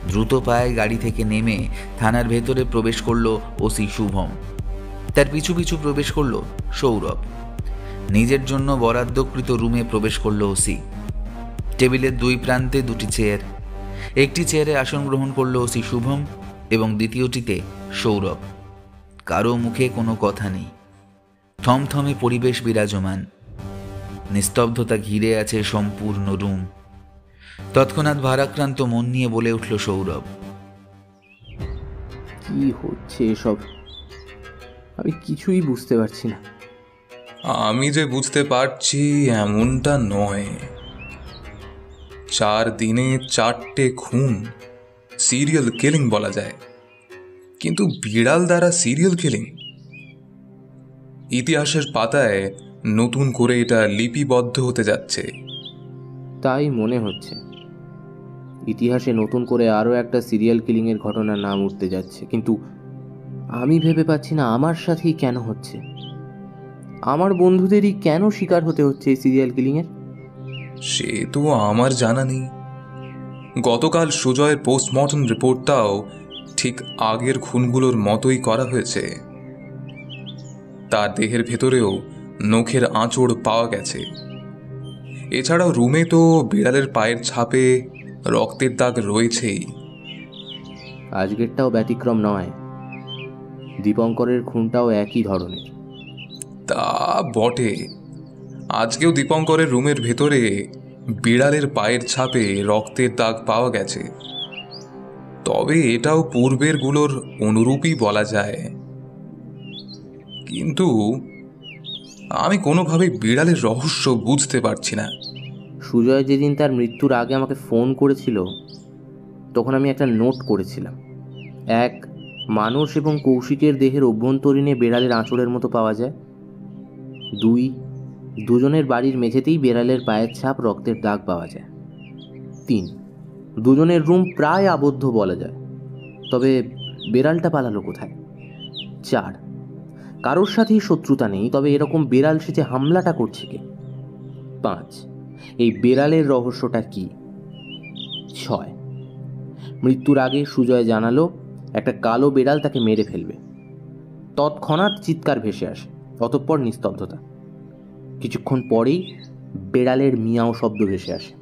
S2: দ্রুত পায়ে গাড়ি থেকে নেমে থানার ভেতরে প্রবেশ করলো ওসি শুভম। তার পিছু পিছু প্রবেশ করলো সৌরভ। নিজের জন্য বরাদ্দকৃত রুমে প্রবেশ করলো ওসি। টেবিলের 2 প্রান্তে 2টি চেয়ার। একটি চেয়ারে আসন গ্রহণ করলো ওসি শুভম এবং দ্বিতীয়টিতে সৌরভ। কারো মুখে কোনো কথা নেই। থমথমে পরিবেশ বিরাজমান। নিস্তব্ধতা ঘিরে আছে সম্পূর্ণ রুম। তৎক্ষণাৎ ভারাক্রান্ত মন নিয়ে বলে উঠল সৌরভ,
S5: কি হচ্ছে এসব? আমি কিছুই বুঝতে পারছি না।
S6: আমি যে বুঝতে পারছি এমনটা নয়। 4 দিনে 4টে খুন, সিরিয়াল কিলিং বলা যায়, কিন্তু বিড়াল দ্বারা সিরিয়াল কিলিং? ইতিহাসের পাতায় নতুন করে এটা লিপিবদ্ধ হতে যাচ্ছে।
S5: তাই মনে হচ্ছে ইতিহাসে নতুন করে আরও একটা সিরিয়াল কিলিংয়ের ঘটনার নাম উঠতে যাচ্ছে, কিন্তু আমি ভেবে পাচ্ছি না আমার সাথেই কেন হচ্ছে। আমার বন্ধুদেরই কেন শিকার হতে হচ্ছে এই সিরিয়াল কিলিংয়ের?
S6: সে তো আমার জানা নেই। গতকাল সুজয়ের পোস্টমর্টম রিপোর্টটাও ঠিক আগের খুনগুলোর মতোই করা হয়েছে। তার দেহের ভেতরেও নখের আঁচড় পাওয়া গেছে। এছাড়াও রুমে তো বিড়ালের পায়ের ছাপে রক্তের দাগ রয়েছেই।
S5: আজকেরটাও ব্যতিক্রম নয়। দীপঙ্করের খুনটাও একই ধরনের।
S6: তা বটে, আজকেও দীপঙ্করের রুমের ভেতরে বিড়ালের পায়ের ছাপে রক্তের দাগ পাওয়া গেছে। তবে এটাও পূর্বের গুলোর অনুরূপই বলা যায়। কিন্তু আমি কোনোভাবেই বিড়ালের রহস্য বুঝতে পারছি না।
S5: সুজয় যেদিন তার মৃত্যুর আগে আমাকে ফোন করেছিল, তখন আমি একটা নোট করেছিলাম। এক, মানুষ এবং কৌশিকের দেহের অভ্যন্তরীণে বিড়ালের আঁচড়ের মতো পাওয়া যায়। 2, দুজনের বাড়ির মেঝেতেই বেড়ালের পায়ের ছাপ, রক্তের দাগ পাওয়া যায়। 3, দুজনের রুম প্রায় আবদ্ধ বলা যায়, তবে বেড়ালটা পালালো কোথায়? 4, কারোর সাথেই শত্রুতা নেই, তবে এরকম বেড়াল সেজে হামলাটা করছে কে? 5, এই বেড়ালের রহস্যটা কি? 6, মৃত্যুর আগে সুজয় জানালো একটা কালো বেড়াল তাকে মেরে ফেলবে। তৎক্ষণাৎ চিৎকার ভেসে আসে, অতঃপর নিস্তব্ধতা। কিছুক্ষণ পরেই বেড়ালের মিয়াও শব্দ ভেসে আসে।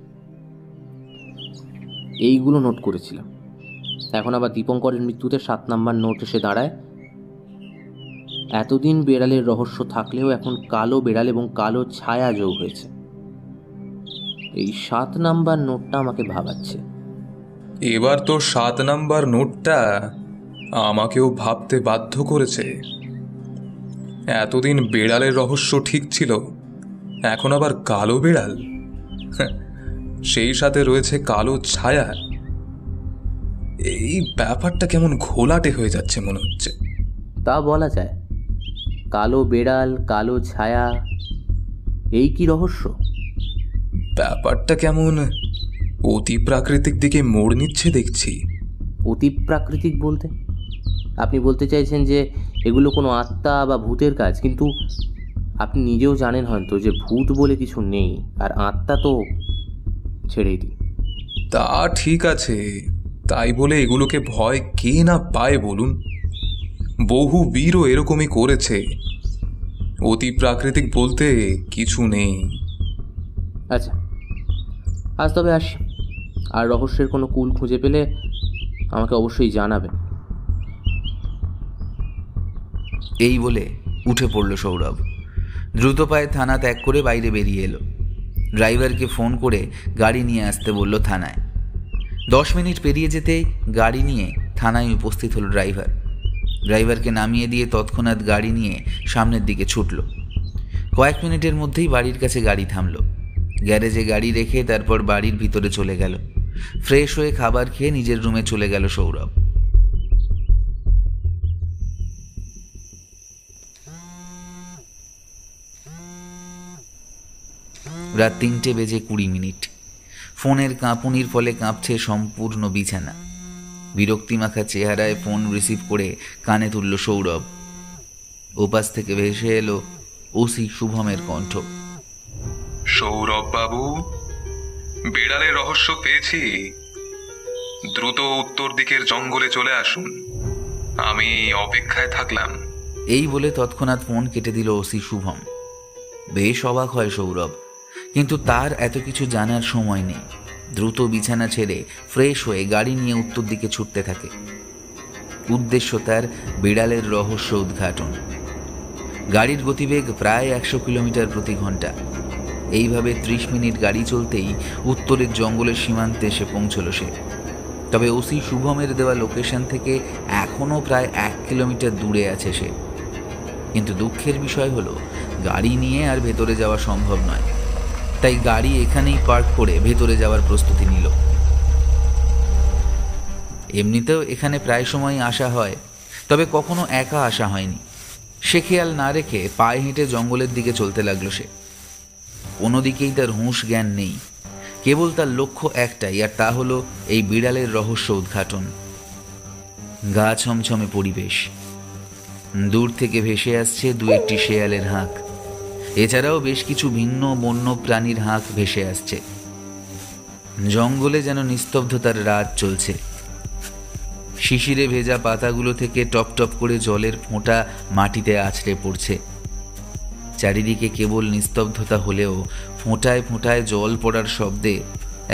S5: এইগুলো নোট করেছিলাম। এখন আবার দীপঙ্করের মৃত্যুতে 7 নাম্বার নোট এসে দাঁড়ায়। এতদিন বেড়ালের রহস্য থাকলেও এখন কালো বেড়াল এবং কালো ছায়া যোগ হয়েছে। এই 7 নাম্বার নোটটা আমাকে ভাবাচ্ছে।
S6: এবার তো 7 নাম্বার নোটটা আমাকেও ভাবতে বাধ্য করেছে। এতদিন বেড়ালের রহস্য ঠিক ছিল, এখন আবার কালো বেড়াল, সেই সাথে রয়েছে কালো ছায়া। এই ব্যাপারটা কেমন ঘোলাটে হয়ে যাচ্ছে মনে হচ্ছে।
S5: তা বলা যায়। কালো বেড়াল, কালো ছায়া, এই কি রহস্য?
S6: ব্যাপারটা কেমন অতি প্রাকৃতিক দিকে মোড় নিচ্ছে দেখছি।
S5: অতি প্রাকৃতিক বলতে আপনি বলতে চাইছেন যে এগুলো কোনো আত্মা বা ভূতের কাজ? কিন্তু আপনি নিজেও জানেন হয়তো যে ভূত বলে কিছু নেই, আর আত্মা তো ছেড়েই দিন।
S6: তা ঠিক আছে, তাই বলে এগুলোকে ভয় কে না পায় বলুন? বহু বীরও এরকমই করেছে। অতি প্রাকৃতিক বলতে কিছু নেই।
S5: আচ্ছা, আজ তবে আসি। আর রহস্যের কোনো কুল খুঁজে পেলে আমাকে অবশ্যই জানাবেন।
S2: এই বলে উঠে পড়ল সৌরভ। দ্রুত পায়ে থানা ত্যাগ করে বাইরে বেরিয়ে এলো। ড্রাইভারকে ফোন করে গাড়ি নিয়ে আসতে বলল থানায়। 10 মিনিট পেরিয়ে যেতেই গাড়ি নিয়ে থানায় উপস্থিত হলো ড্রাইভার। ড্রাইভারকে নামিয়ে দিয়ে তৎক্ষণাৎ গাড়ি নিয়ে সামনের দিকে ছুটল। কয়েক মিনিটের মধ্যেই বাড়ির কাছে গাড়ি থামল। গ্যারেজে গাড়ি রেখে তারপর বাড়ির ভিতরে চলে গেল। ফ্রেশ হয়ে খাবার খেয়ে নিজের রুমে চলে গেল সৌরভ। রাত 3:20 ফোনের কাঁপুনির ফলে কাঁপছে সম্পূর্ণ বিছানা। বিরক্তিমাখা চেহারায় ফোন রিসিভ করে কানে তুলল সৌরভ। ওপাশ থেকে ভেসে এলো ওসি শুভমের কণ্ঠ।
S6: সৌরভ বাবু, বেড়ালের রহস্য পেয়েছি। দ্রুত উত্তর দিকের জঙ্গলে চলে আসুন, আমি অপেক্ষায় থাকলাম।
S2: এই বলে তৎক্ষণাৎ ফোন কেটে দিল ওসি শুভম। বেশ অবাক হয় সৌরভ, কিন্তু তার এত কিছু জানার সময় নেই। দ্রুত বিছানা ছেড়ে ফ্রেশ হয়ে গাড়ি নিয়ে উত্তর দিকে ছুটতে থাকে। উদ্দেশ্য তার বিড়ালের রহস্য উদ্ঘাটন। গাড়ির গতিবেগ প্রায় 100 কিলোমিটার প্রতি ঘন্টা। এইভাবে 30 মিনিট গাড়ি চলতেই উত্তরের জঙ্গলের সীমান্তে এসে পৌঁছল সে। তবে ওসি শুভমের দেওয়া লোকেশন থেকে এখনও প্রায় 1 কিলোমিটার দূরে আছে সে। কিন্তু দুঃখের বিষয় হলো গাড়ি নিয়ে আর ভেতরে যাওয়া সম্ভব নয়। তাই গাড়ি এখানেই পার্ক করে ভেতরে যাওয়ার প্রস্তুতি নিল। এমনিতেও এখানে প্রায় সময় আসা হয়, তবে কখনো একা আসা হয়নি। সে খেয়াল না রেখে পায়ে হেঁটে জঙ্গলের দিকে চলতে লাগলো সে। কোনো দিকেই তার হুঁশ জ্ঞান নেই, কেবল তার লক্ষ্য একটাই, আর তা হলো এই বিড়ালের রহস্য উদ্ঘাটন। গা ছমছমে পরিবেশ। দূর থেকে ভেসে আসছে 2-1টি শেয়ালের হাঁক। এছাড়াও বেশ কিছু ভিন্ন বন্য প্রাণীর হাঁক ভেসে আসছে। জঙ্গলে যেন নিস্তব্ধতার রাত চলছে। শিশিরে ভেজা পাতাগুলো থেকে টপ টপ করে জলের ফোঁটা মাটিতে আছড়ে পড়ছে। চারিদিকে কেবল নিস্তব্ধতা হলেও ফোঁটায় ফোঁটায় জল পড়ার শব্দে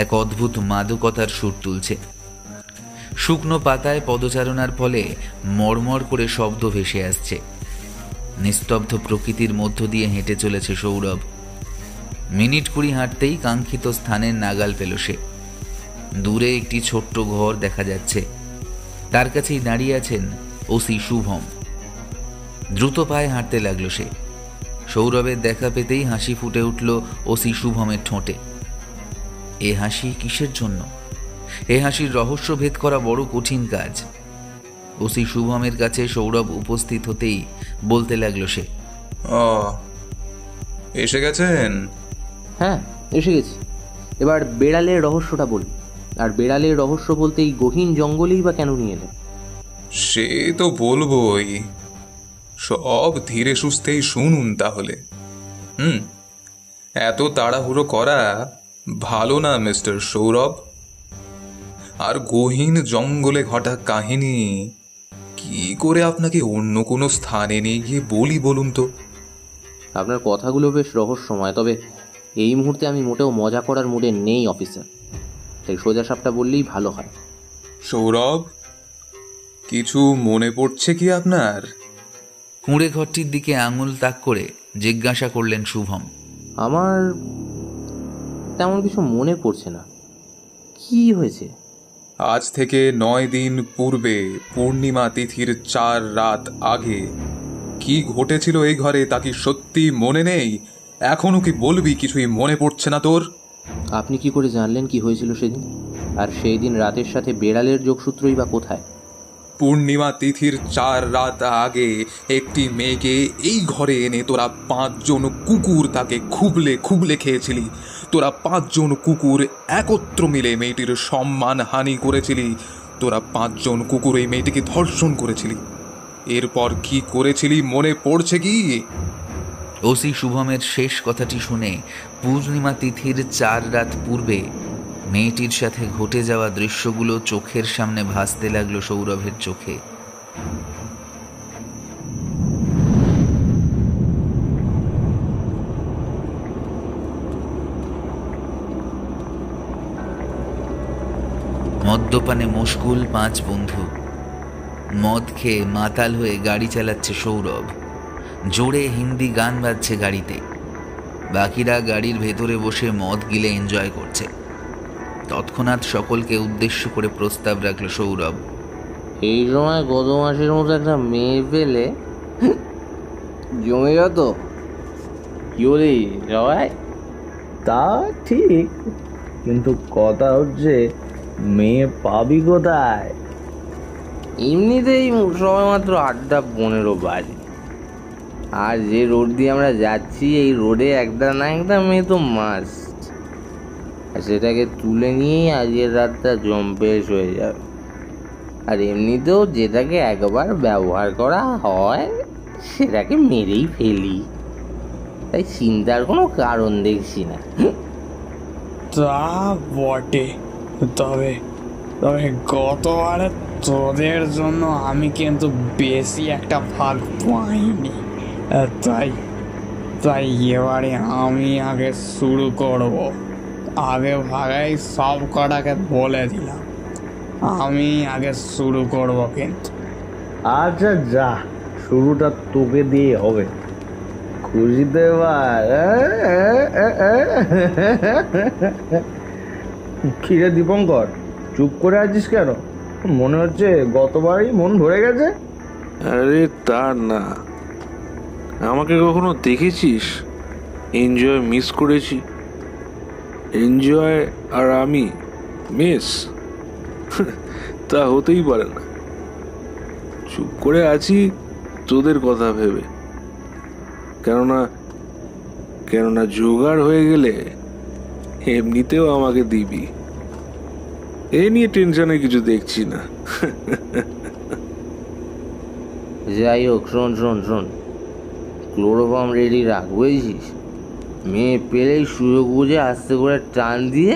S2: এক অদ্ভুত মাদকতার সুর তুলছে। শুকনো পাতায় পদচারণার ফলে মড়মড় করে শব্দ ভেসে আসছে। নিস্তব্ধ প্রকৃতির মধ্য দিয়ে হেঁটে চলেছে সৌরভ। মিনিট 20 হাঁটতেই কাঙ্ক্ষিত স্থানের নাগাল পেল সে। দূরে একটি ছোট্ট ঘর দেখা যাচ্ছে। তার কাছেই দাঁড়িয়ে আছেন ওসি শুভম। দ্রুত পায়ে হাঁটতে লাগলো সে। সৌরভের দেখা পেতেই হাসি ফুটে উঠল ওসি শুভমের ঠোঁটে। এ হাসি কিসের জন্য? এ হাসির রহস্য ভেদ করা বড় কঠিন কাজ। ওসি শুভমের কাছে সৌরভ উপস্থিত হতেই বলতে লাগলো সে,
S6: এসে গেছেন?
S5: হ্যাঁ, এসে গেছি। এবার বেড়ালের রহস্যটা বলি। আর বেড়ালের রহস্য বলতে এই গহীন জঙ্গলেই বা কেন নিয়ে এলেন?
S6: সে তো বলবোই, সব ধীরে সুস্থেই শুনুন তাহলে। এত তাড়াহুড়ো করা ভালো না মিস্টার সৌরভ। আর গহীন জঙ্গলে ঘটা কাহিনী কি করে আপনাকে অন্য কোনো স্থানে নিয়ে গিয়ে বলি বলুন তো?
S5: আপনার কথাগুলো বেশ রহস্যময়, তবে এই মুহূর্তে আমি মোটেও মজা করার মুডে নেই অফিসার, তাই সোজা সাপটা বললেই ভালো হয়।
S6: সৌরভ, কিছু মনে পড়ছে কি আপনার?
S2: কুঁড়ে ঘরটির দিকে আঙুল তাক করে জিজ্ঞাসা করলেন শুভম।
S5: আমার তেমন কিছু মনে পড়ছে না। কি হয়েছে?
S6: আজ থেকে 9 দিন পূর্বে পূর্ণিমা তিথির 4 রাত আগে কি ঘটেছিল এই ঘরে তা কি সত্যি মনে নেই? এখনো কি বলবি কিছুই মনে পড়ছে না তোর?
S5: আপনি কি করে জানলেন কি হয়েছিল সেদিন? আর সেই দিন রাতের সাথে বেড়ালের যোগসূত্রই বা কোথায়?
S6: পূর্ণিমা তিথির 4 রাত আগে একটি মেয়েকে এই ঘরে এনে তোরা 5 জন কুকুর তাকে খুবলে খুবলে খেয়েছিলি। তোরা 5 জন কুকুর একত্র মিলে মেয়েটির সম্মান হানি করেছিলি। তোরা 5 জন কুকুর এই মেয়েটিকে ধর্ষণ করেছিলি। এরপর কি করেছিলি মনে পড়ছে কি?
S2: ওসি শুভমের শেষ কথাটি শুনে পূর্ণিমা তিথির 4 রাত পূর্বে মেয়েটির সাথে ঘটে যাওয়া দৃশ্যগুলো চোখের সামনে ভাসতে লাগলো সৌরভের চোখে। মদ্যপানে মশগুল 5 বন্ধু। মদ খেয়ে মাতাল হয়ে গাড়ি চালাচ্ছে সৌরভ। জোরে হিন্দি গান বাজছে গাড়িতে। বাকিরা গাড়ির ভেতরে বসে মদ গিলে এনজয় করছে। তৎক্ষণাৎ সকলকে উদ্দেশ্য করে প্রস্তাব রাখল সৌরভ।
S5: এই সময় গত মাসের মতো একটা মেয়ে পেলে জমে যেত। কি বলি সবাই?
S9: তা ঠিক, কিন্তু কথা হচ্ছে মেয়ে পাবি কোথায়?
S5: এমনিতেই সবাই মাত্র 8:15 বাজে, আর যে রোড দিয়ে আমরা যাচ্ছি এই রোডে একটা না একটা মেয়ে তো মাস্ট। আর সেটাকে তুলে নিয়েই আজকের রাতটা জম্পেশ হয়ে যাবে। আর এমনিতেও যেটাকে একবার ব্যবহার করা হয় সেটাকে মেরেই ফেলি, তাই চিন্তার কোনো কারণ দেখছি না।
S10: তা বটে, তবে তবে গতবারে তোদের জন্য আমি কিন্তু বেশি একটা ভাগ পাইনি, তাই তাই এবারে আমি আগে শুরু করব। আগে ভাগাই সব কটাকে বলে দিলাম, আমি আগে শুরু করব কিন্তু।
S9: আচ্ছা যা, শুরুটা তোকে দিয়ে হবে। খুশিতে এবার কিরে দীপঙ্কর, চুপ করে আছিস কেন? মনে হচ্ছে গতবারই মন ভরে গেছে।
S11: আরে তা না, আমাকে কখনো দেখেছিস এনজয় মিস করেছি? এনজয় আর আমি মিস? তা হতেই পারে না। চুপ করে আছি তোদের কথা ভেবে, কেননা জোগাড় হয়ে গেলে এমনিতেও আমাকে দিবি। এ নিয়ে টেনশনে কিছু দেখছি না।
S5: যাই হোক, শোন শোন শোন, ক্লোরোফর্ম রেডি রাখ, বুঝেছিস? মেয়ে পেলেই সুযোগ বুঝে আস্তে করে টান দিয়ে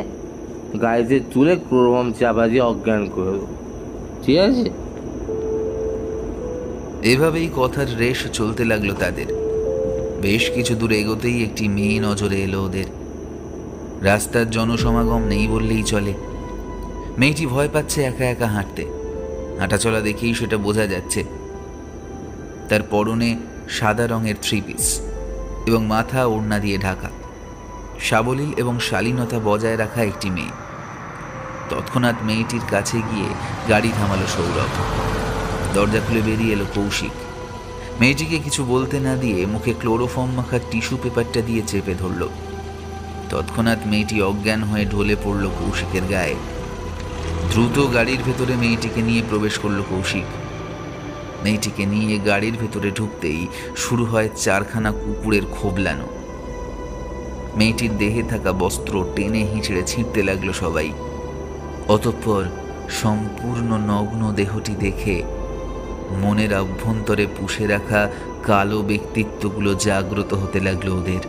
S5: গাড়িতে তুলে ক্লোরোফর্ম চাপা দিয়ে অজ্ঞান করে দেবো, ঠিক আছে?
S2: এভাবেই কথার রেশ চলতে লাগলো তাদের। বেশ কিছু দূর এগোতেই একটি মেয়ে নজরে এলো ওদের। রাস্তার জনসমাগম নেই বললেই চলে। মেয়েটি ভয় পাচ্ছে একা একা হাঁটতে। হাঁটাচলা দেখেই সেটা বোঝা যাচ্ছে। তার পরনে সাদা রঙের 3 পিস এবং মাথা ওড়না দিয়ে ঢাকা। সাবলীল এবং শালীনতা বজায় রাখা একটি মেয়ে। তৎক্ষণাৎ মেয়েটির কাছে গিয়ে গাড়ি থামালো সৌরভ। দরজা খুলে বেরিয়ে এলো কৌশিক। মেয়েটিকে কিছু বলতে না দিয়ে মুখে ক্লোরোফর্ম মাখা টিস্যু পেপারটা দিয়ে চেপে ধরল। তৎক্ষণাৎ মেয়েটি অজ্ঞান হয়ে ঢলে পড়ল কৌশিকের গায়ে। দ্রুত গাড়ির ভেতরে মেয়েটিকে নিয়ে প্রবেশ করল কৌশিক। মেয়েটিকে নিয়ে গাড়ির ভেতরে ঢুকতেই শুরু হয় 4খানা কুকুরের খোবলানো। মেয়েটির দেহে থাকা বস্ত্র টেনে হিঁচড়ে ছিঁড়তে লাগলো সবাই। অতঃপর সম্পূর্ণ নগ্ন দেহটি দেখে মনের অভ্যন্তরে পুষে রাখা কালো ব্যক্তিত্বগুলো জাগ্রত হতে লাগলো ওদের।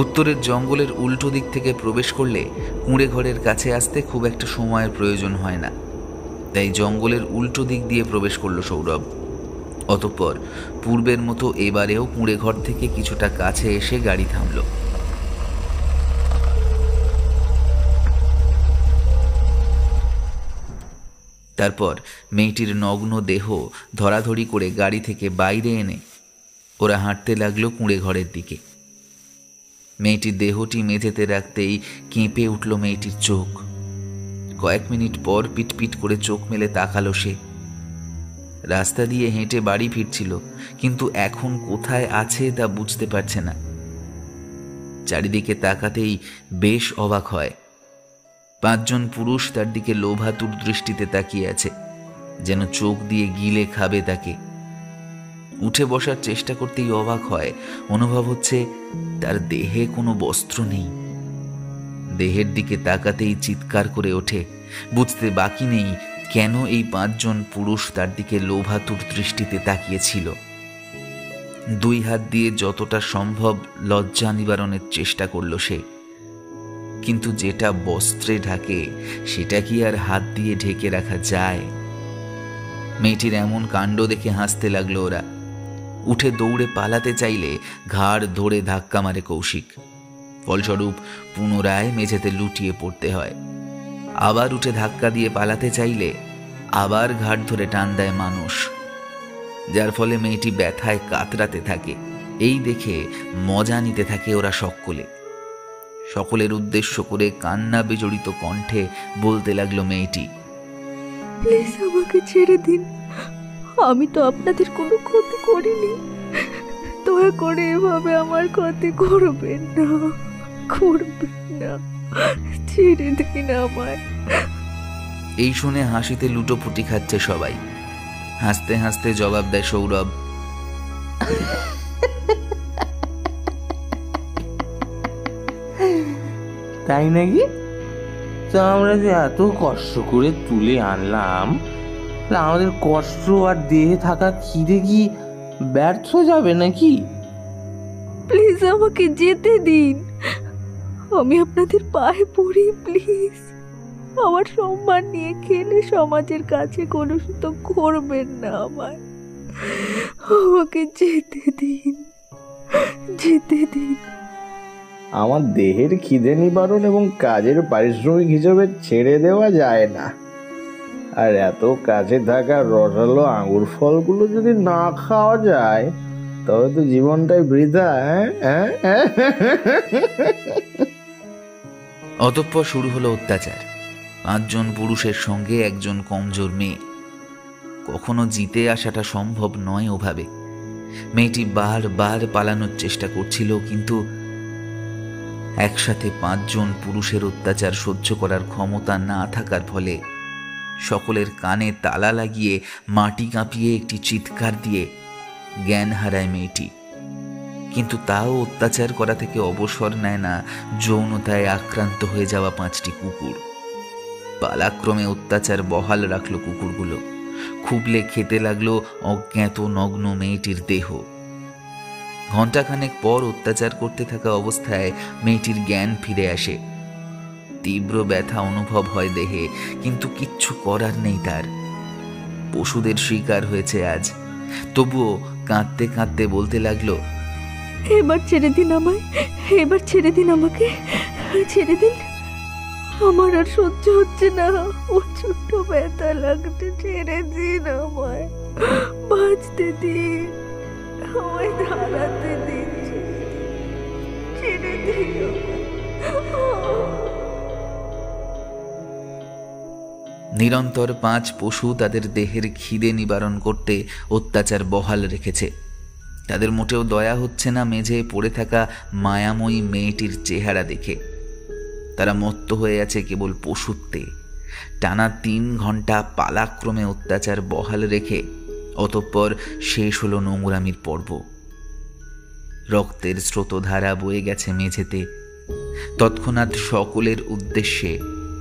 S2: উত্তরের জঙ্গলের উল্টো দিক থেকে প্রবেশ করলে কুঁড়ে ঘরের কাছে আসতে খুব একটা সময়ের প্রয়োজন হয় না, তাই জঙ্গলের উল্টো দিক দিয়ে প্রবেশ করলো সৌরভ। অতঃপর পূর্বের মতো এবারেও কুঁড়ে ঘর থেকে কিছুটা কাছে এসে গাড়ি থামল। তারপর মেয়েটির নগ্ন দেহ ধরাধরি করে গাড়ি থেকে বাইরে এনে ওরা হাঁটতে লাগলো কুঁড়ে ঘরের দিকে। মেয়েটির দেহটি মেঝেতে রাখতেই কেঁপে উঠল মেয়েটির চোখ। কয়েক মিনিট পর পিটপিট করে চোখ মেলে তাকালো সে। রাস্তা দিয়ে হেঁটে বাড়ি ফিরছিল, কিন্তু এখন কোথায় আছে তা বুঝতে পারছে না। চারিদিকে তাকাতেই বেশ অবাক হয়। 5 জন পুরুষ তার দিকে লোভাতুর দৃষ্টিতে তাকিয়ে আছে, যেন চোখ দিয়ে গিলে খাবে তাকে। উঠে বসার চেষ্টা করতেই অবাক হয়, অনুভব হচ্ছে তার দেহে কোনো বস্ত্র নেই। দেহের দিকে তাকাতেই চিৎকার করে ওঠে। বুঝতে বাকি নেই কেন এই 5 জন পুরুষ তার দিকে লোভাতুর দৃষ্টিতে তাকিয়েছিল। 2 হাত দিয়ে যতটা সম্ভব লজ্জা নিবারণের চেষ্টা করল সে, কিন্তু যেটা বস্ত্রে ঢাকে সেটা কি আর হাত দিয়ে ঢেকে রাখা যায়? মেয়েটির এমন কাণ্ড দেখে হাসতে লাগলো ওরা। উঠে দৌড়ে পালাতে চাইলে ঘাড় ধরে ধাক্কা মারে কৌশিক। ফলস্বরূপ পুনরায় মেঝেতে লুটিয়ে পড়তে হয়। আবার উঠে ধাক্কা দিয়ে পালাতে চাইলে আবার ঘাড় ধরে টান দেয় মানুষ, যার ফলে মেয়েটি ব্যথায় কাতরাতে থাকে। এই দেখে মজা নিতে থাকে ওরা সকলে। সকলের উদ্দেশ্য করে কান্না বিজড়িত কণ্ঠে বলতে লাগলো মেয়েটি,
S3: প্লিজ আমাকে ছেড়ে দিন, আমি তো আপনাদের কোনো ক্ষতি করিনি, দয়া করে এভাবে আমার ক্ষতি করবেন না, করবেন না, ছেড়ে দিন আমায়।
S2: এই শুনে হাসিতে লুটোপুটি খাচ্ছে সবাই। হাসতে হাসতে জবাব দেয় সৌরভ,
S5: তাই নাকি? তা আমরা যে এত কষ্ট করে তুলে আনলাম, আমাদের কষ্ট আর দেহে থাকা খিদে কি ব্যর্থ যাবে নাকি?
S3: প্লিজ আমাকে যেতে দিন, আমি আপনাদের পায়ে পড়ি, প্লিজ। আমার সম্মান নিয়ে খেলে সমাজের কাছে কলুষিত করবেন না আমায়। আমাকে যেতে দিন, যেতে দিন।
S9: আমার দেহের খিদে নিবারণ এবং কাজের পারিশ্রমিক হিসেবে ছেড়ে দেওয়া যায় না। আর এত কাছে থাকা রসালো আঙুর ফলগুলো যদি না খাওয়া যায় তবে তো জীবনটাই বৃথা।
S2: অতঃপর শুরু হলো অত্যাচার। 5 জন পুরুষের সঙ্গে একজন কমজোর মেয়ে। কখনো জিতে আসাটা সম্ভব নয় ওভাবে। মেয়েটি বারবার পালানোর চেষ্টা করছিল, কিন্তু একসাথে 5 জন পুরুষের অত্যাচার সহ্য করার ক্ষমতা না থাকার ফলে সকলের কানে তালা লাগিয়ে মাটি কাঁপিয়ে একটি চিৎকার দিয়ে জ্ঞান হারায় মেয়েটি। কিন্তু তাও অত্যাচার করা থেকে অবসর নেয় না যৌনতায় আক্রান্ত হয়ে যাওয়া 5টি কুকুর। পালাক্রমে অত্যাচার বহাল রাখলো কুকুরগুলো। খুবলে খেতে লাগলো অজ্ঞাত নগ্ন মেয়েটির দেহ। ঘণ্টাখানেক পর অত্যাচার করতে থাকা অবস্থায় মেয়েটির জ্ঞান ফিরে আসে। তীব্র ব্যথা অনুভব হয় দেহে, কিন্তু কিচ্ছু করার নেই তার। পশুদের শিকার হয়েছে আজ। তবুও কাঁদতে কাঁদতে বলতে লাগলো,
S3: এবার ছেড়ে দিন আমায়, এবার ছেড়ে দিন আমাকে, ছেড়ে দিন, আমার আর সহ্য হচ্ছে না, প্রচন্ড ব্যথা লাগছে, ছেড়ে দিন আমায়, বাঁচতে দিন, আমায় দাঁড়াতে দিন, ছেড়ে দিন।
S2: নিরন্তর 5 পশু তাদের দেহের খিদে নিবারণ করতে অত্যাচার বহাল রেখেছে। তাদের মোটেও দয়া হচ্ছে না মেঝে পড়ে থাকা মায়াময়ী মেয়েটির চেহারা দেখে। তারা মত্ত হয়ে আছে কেবল পশুত্বে। টানা 3 ঘন্টা পালাক্রমে অত্যাচার বহাল রেখে অতঃপর শেষ হলো নোংরামির পর্ব। রক্তের স্রোতধারা বয়ে গেছে মেঝেতে। তৎক্ষণাৎ সকলের উদ্দেশ্যে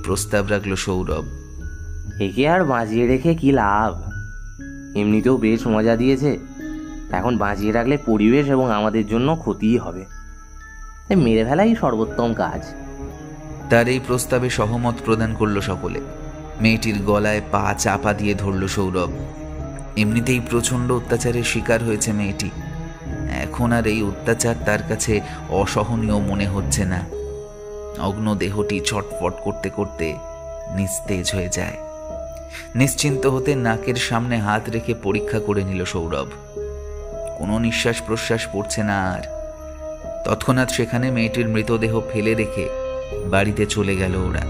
S2: প্রস্তাব রাখল সৌরভ।
S5: একে আর বাঁচিয়ে রেখে কি লাভ? এমনিতেও বেশ মজা দিয়েছে, এখন বাঁচিয়ে রাখলে পরিবেশ এবং আমাদের জন্য ক্ষতিই হবে। মেরে ফেলাই সর্বোত্তম কাজ।
S2: তার এই প্রস্তাবে সহমত প্রদান করল সকলে। মেয়েটির গলায় পা চাপা দিয়ে ধরল সৌরভ। এমনিতেই প্রচণ্ড অত্যাচারের শিকার হয়েছে মেয়েটি, এখন আর এই অত্যাচার তার কাছে অসহনীয় মনে হচ্ছে না। অগ্ন দেহটি ছটফট করতে করতে নিস্তেজ হয়ে যায়। নিশ্চিন্ত হতে নাকের সামনে হাত রেখে পরীক্ষা করে নিল সৌরভ। কোনো নিঃশ্বাস প্রশ্বাস পড়ছে না আর। তৎক্ষণাৎ সেখানে মেয়েটির মৃতদেহ ফেলে রেখে বাড়িতে চলে গেল ওরা।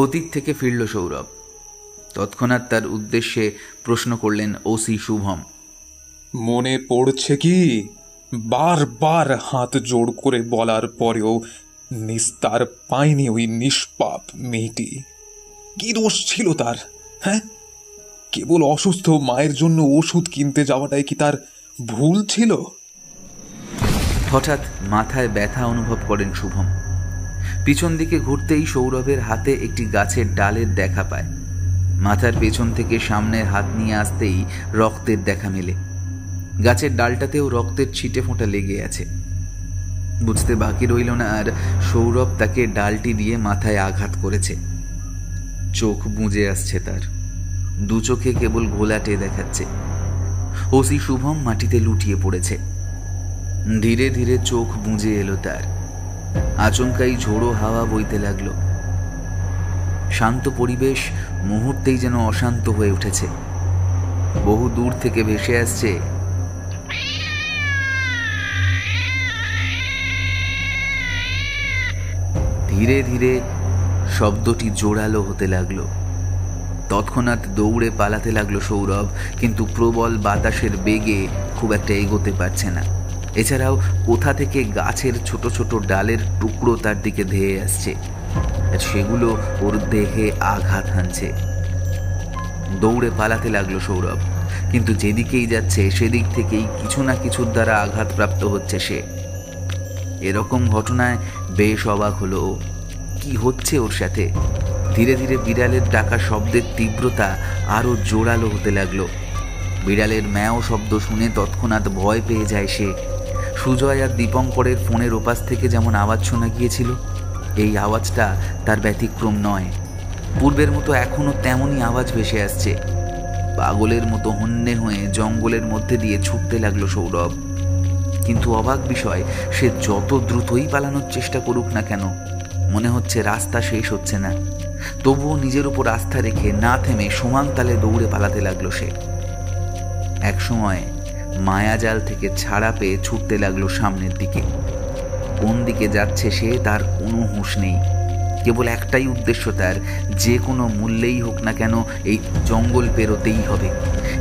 S2: অতীত থেকে ফিরল সৌরভ। তৎক্ষণাৎ তার উদ্দেশ্যে প্রশ্ন করলেন ওসি শুভম।
S6: মনে পড়ছে কি বারবার হাত জোড় করে বলার পরেও নিস্তার পায়নি ওই নিষ্পাপ মেয়েটি? কি দোষ ছিল তার? হ্যাঁ, কেবল অসুস্থ মায়ের জন্য ওষুধ কিনতে যাওয়াটাই কি তার ভুল ছিল?
S2: হঠাৎ মাথায় ব্যথা অনুভব করেন শুভম। পিছন দিকে ঘুরতেই সৌরভের হাতে একটি গাছের ডালের দেখা পায়। মাথার পেছন থেকে সামনের হাত নিয়ে আসতেই রক্তের দেখা মেলে। গাছের ডালটাতেও রক্তের ছিটে ফোঁটা লেগে আছে। বুঝতে বাকি রইল না আর সৌরভ তাকে ডালটি দিয়ে মাথায় আঘাত করেছে। চোখ বুজে আসছে তার, দু চোখে কেবল ঘোলাটে দেখাচ্ছে। ওসি শুভম মাটিতে লুটিয়ে পড়েছে। ধীরে ধীরে চোখ বুজে এলো তার। আচমকাই ঝোড়ো হাওয়া বইতে লাগলো। শান্ত পরিবেশ মুহূর্তেই যেন অশান্ত হয়ে উঠেছে। বহু দূর থেকে ভেসে আসছে ধীরে ধীরে শব্দটি জোরালো হতে লাগলো। তৎক্ষণাৎ দৌড়ে পালাতে লাগলো সৌরভ, কিন্তু প্রবল বাতাসের বেগে খুব একটা এগোতে পারছে না। এছাড়াও কোথা থেকে গাছের ছোট ছোট ডালের টুকরো তার দিকে ধেয়ে আসছে, আর সেগুলো ওর দেহে আঘাত হানছে। দৌড়ে পালাতে লাগলো সৌরভ, কিন্তু যেদিকেই যাচ্ছে সেদিক থেকেই কিছু না কিছুর দ্বারা আঘাতপ্রাপ্ত হচ্ছে সে। এরকম ঘটনায় বেশ অবাক হলো। কি হচ্ছে ওর সাথে? ধীরে ধীরে বিড়ালের ডাকা শব্দের তীব্রতা আরো জোরালো হতে লাগলো। বিড়ালের ম্যাও শব্দ শুনে তৎক্ষণাৎ ভয় পেয়ে যায় সে। সুজয় আর দীপঙ্করের ফোনের ওপাশ থেকে যেমন আওয়াজ শোনা গিয়েছিল, এই আওয়াজটা তার ব্যতিক্রম নয়। পূর্বের মতো এখনো তেমনই আওয়াজ ভেসে আসছে। পাগলের মতো হন্যে হয়ে জঙ্গলের মধ্যে দিয়ে ছুটতে লাগলো সৌরভ। কিন্তু অবাক বিষয়, সে যত দ্রুতই পালানোর চেষ্টা করুক না কেন, মনে হচ্ছে রাস্তা শেষ হচ্ছে না। তবুও নিজের উপর আস্থা রেখে না থেমে সমান তালে দৌড়ে পালাতে লাগলো সে। একসময় মায়াজাল থেকে ছাড়া পেয়ে ছুটতে লাগলো সামনের দিকে। কোন দিকে যাচ্ছে সে তার কোনো হুঁশ নেই। কেবল একটাই উদ্দেশ্য তার, যে কোনো মূল্যেই হোক না কেন এই জঙ্গল পেরোতেই হবে,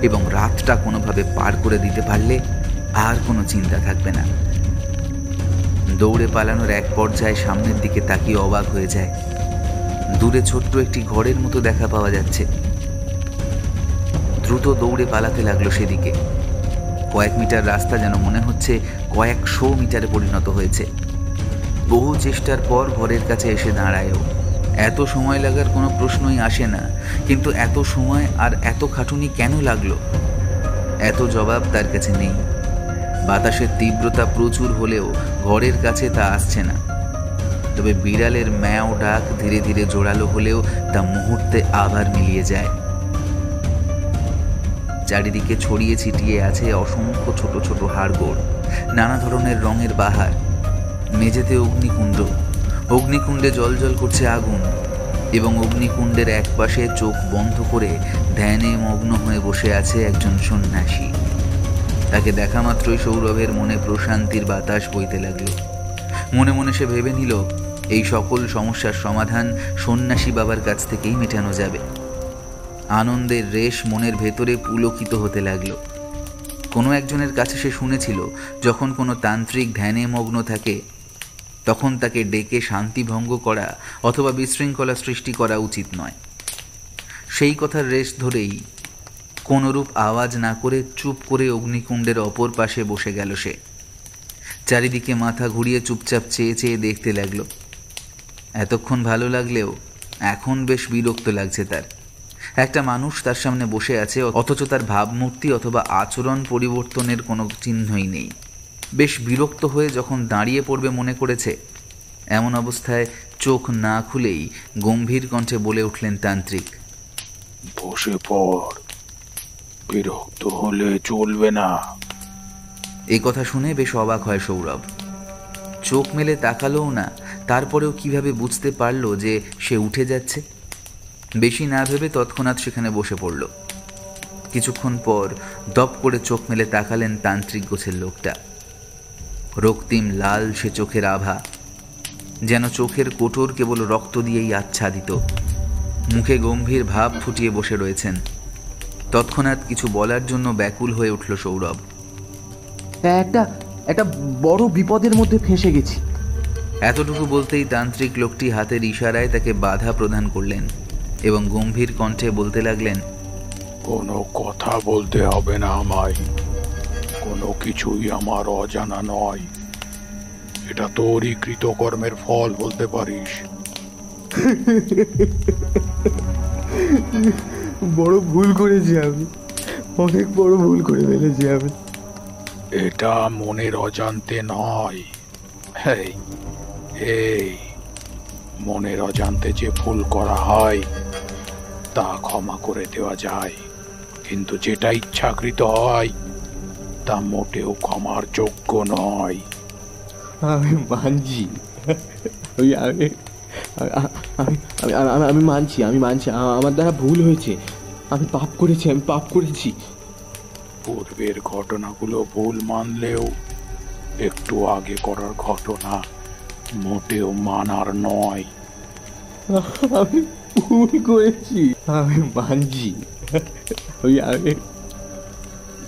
S2: এবং রাতটা কোনোভাবে পার করে দিতে পারলে আর কোনো চিন্তা থাকবে না। দৌড়ে পালানোর এক পর্যায়ে সামনের দিকে তাকিয়ে অবাক হয়ে যায়। দূরে ছোট্ট একটি ঘরের মতো দেখা পাওয়া যাচ্ছে। দ্রুত দৌড়ে পালাতে লাগলো সেদিকে। কয়েক মিটার রাস্তা যেন মনে হচ্ছে কয়েকশো মিটারে পরিণত হয়েছে। বহু চেষ্টার পর ঘরের কাছে এসে দাঁড়ায়ও। এত সময় লাগার কোনো প্রশ্নই আসে না, কিন্তু এত সময় আর এত খাটুনি কেন লাগলো? এত জবাব তার কাছে নেই। বাতাসের তীব্রতা প্রচুর হলেও ঘরের কাছে তা আসছে না। তবে বিড়ালের ম্যাও ডাক ধীরে ধীরে জোরালো হলেও তা মুহূর্তে আবার মিলিয়ে যায়। চারিদিকে ছড়িয়ে ছিটিয়ে আছে অসংখ্য ছোট ছোট হাড়গোড়, নানা ধরনের রঙের বাহার। মেঝেতে অগ্নিকুণ্ড, অগ্নিকুণ্ডে জলজল করছে আগুন, এবং অগ্নিকুণ্ডের এক পাশে চোখ বন্ধ করে ধ্যানে মগ্ন হয়ে বসে আছে একজন সন্ন্যাসী। তাকে দেখা মাত্রই সৌরভের মনে প্রশান্তির বাতাস বইতে লাগলো। মনে মনে সে ভেবে নিল, এই সকল সমস্যার সমাধান সন্ন্যাসী বাবার কাছ থেকেই মেটানো যাবে। আনন্দের রেশ মনের ভেতরে পুলকিত হতে লাগলো। কোনো একজনের কাছে সে শুনেছিল, যখন কোনো তান্ত্রিক ধ্যানে মগ্ন থাকে তখন তাকে ডেকে শান্তি ভঙ্গ করা অথবা বিশৃঙ্খলা সৃষ্টি করা উচিত নয়। সেই কথার রেশ ধরেই কোনরূপ আওয়াজ না করে চুপ করে অগ্নিকুণ্ডের অপর পাশে বসে গেল সে। চারিদিকে মাথা ঘুরিয়ে চুপচাপ চেয়ে চেয়ে দেখতে লাগলো। এতক্ষণ ভালো লাগলেও এখন বেশ বিরক্ত লাগছে তার। একটা মানুষ তার সামনে বসে আছে, অথচ তার ভাবমূর্তি অথবা আচরণ পরিবর্তনের কোনো চিহ্নই নেই। বেশ বিরক্ত হয়ে যখন দাঁড়িয়ে পড়বে মনে করেছে, এমন অবস্থায় চোখ না খুলেই গম্ভীর কণ্ঠে বলে উঠলেন তান্ত্রিক,
S11: বসে পড়, বিরক্ত হলে চলবে না।
S2: এই কথা শুনে বেশ অবাক হয় সৌরভ। চোখ মেলে তাকালোও না, তারপরেও কিভাবে বুঝতে পারল যে সে উঠে যাচ্ছে? বেশি না ভেবে তৎক্ষণাৎ সেখানে বসে পড়ল। কিছুক্ষণ পর দপ করে চোখ মেলে তাকালেন তান্ত্রিক গোছের লোকটা। রক্তিম লাল সে চোখের আভা, যেন চোখের কোটর কেবল রক্ত দিয়েই আচ্ছাদিত। মুখে গম্ভীর ভাব ফুটিয়ে বসে রয়েছেন। তৎক্ষণাৎ কিছু বলার জন্য ব্যাকুল হয়ে উঠল সৌরভ।
S5: একটা বড় বিপদের মধ্যে ফেঁসে গেছি।
S2: এতটুকু বলতেই তান্ত্রিক লোকটি হাতের ইশারায় তাকে বাধা প্রদান করলেন এবং গম্ভীর কণ্ঠে বলতে লাগলেন,
S11: কোনো কথা বলতে হবে না আমায়, কোনো কিছুই আমার অজানা নয়। এটা তোরই কৃতকর্মের ফল বলতে পারিস।
S5: বড় ভুল করেছি আমি, অনেক বড় ভুল করে ফেলেছি আমি।
S11: এটা মনের অজান্তে নয়। এই মনের অজান্তে যে ভুল করা হয় তা ক্ষমা করে দেওয়া যায়, কিন্তু যেটা ইচ্ছাকৃত হয় তা মোটেও ক্ষমার যোগ্য নয়।
S5: আমি মানছি, আমি মানছি আমার দ্বারা ভুল হয়েছে। আমি পাপ করেছি।
S11: পূর্বের ঘটনাগুলো ভুল মানলেও একটু আগে করার ঘটনা মোটেও মানার নয়।
S5: আমি ভুল করেছি, আমি মানছি।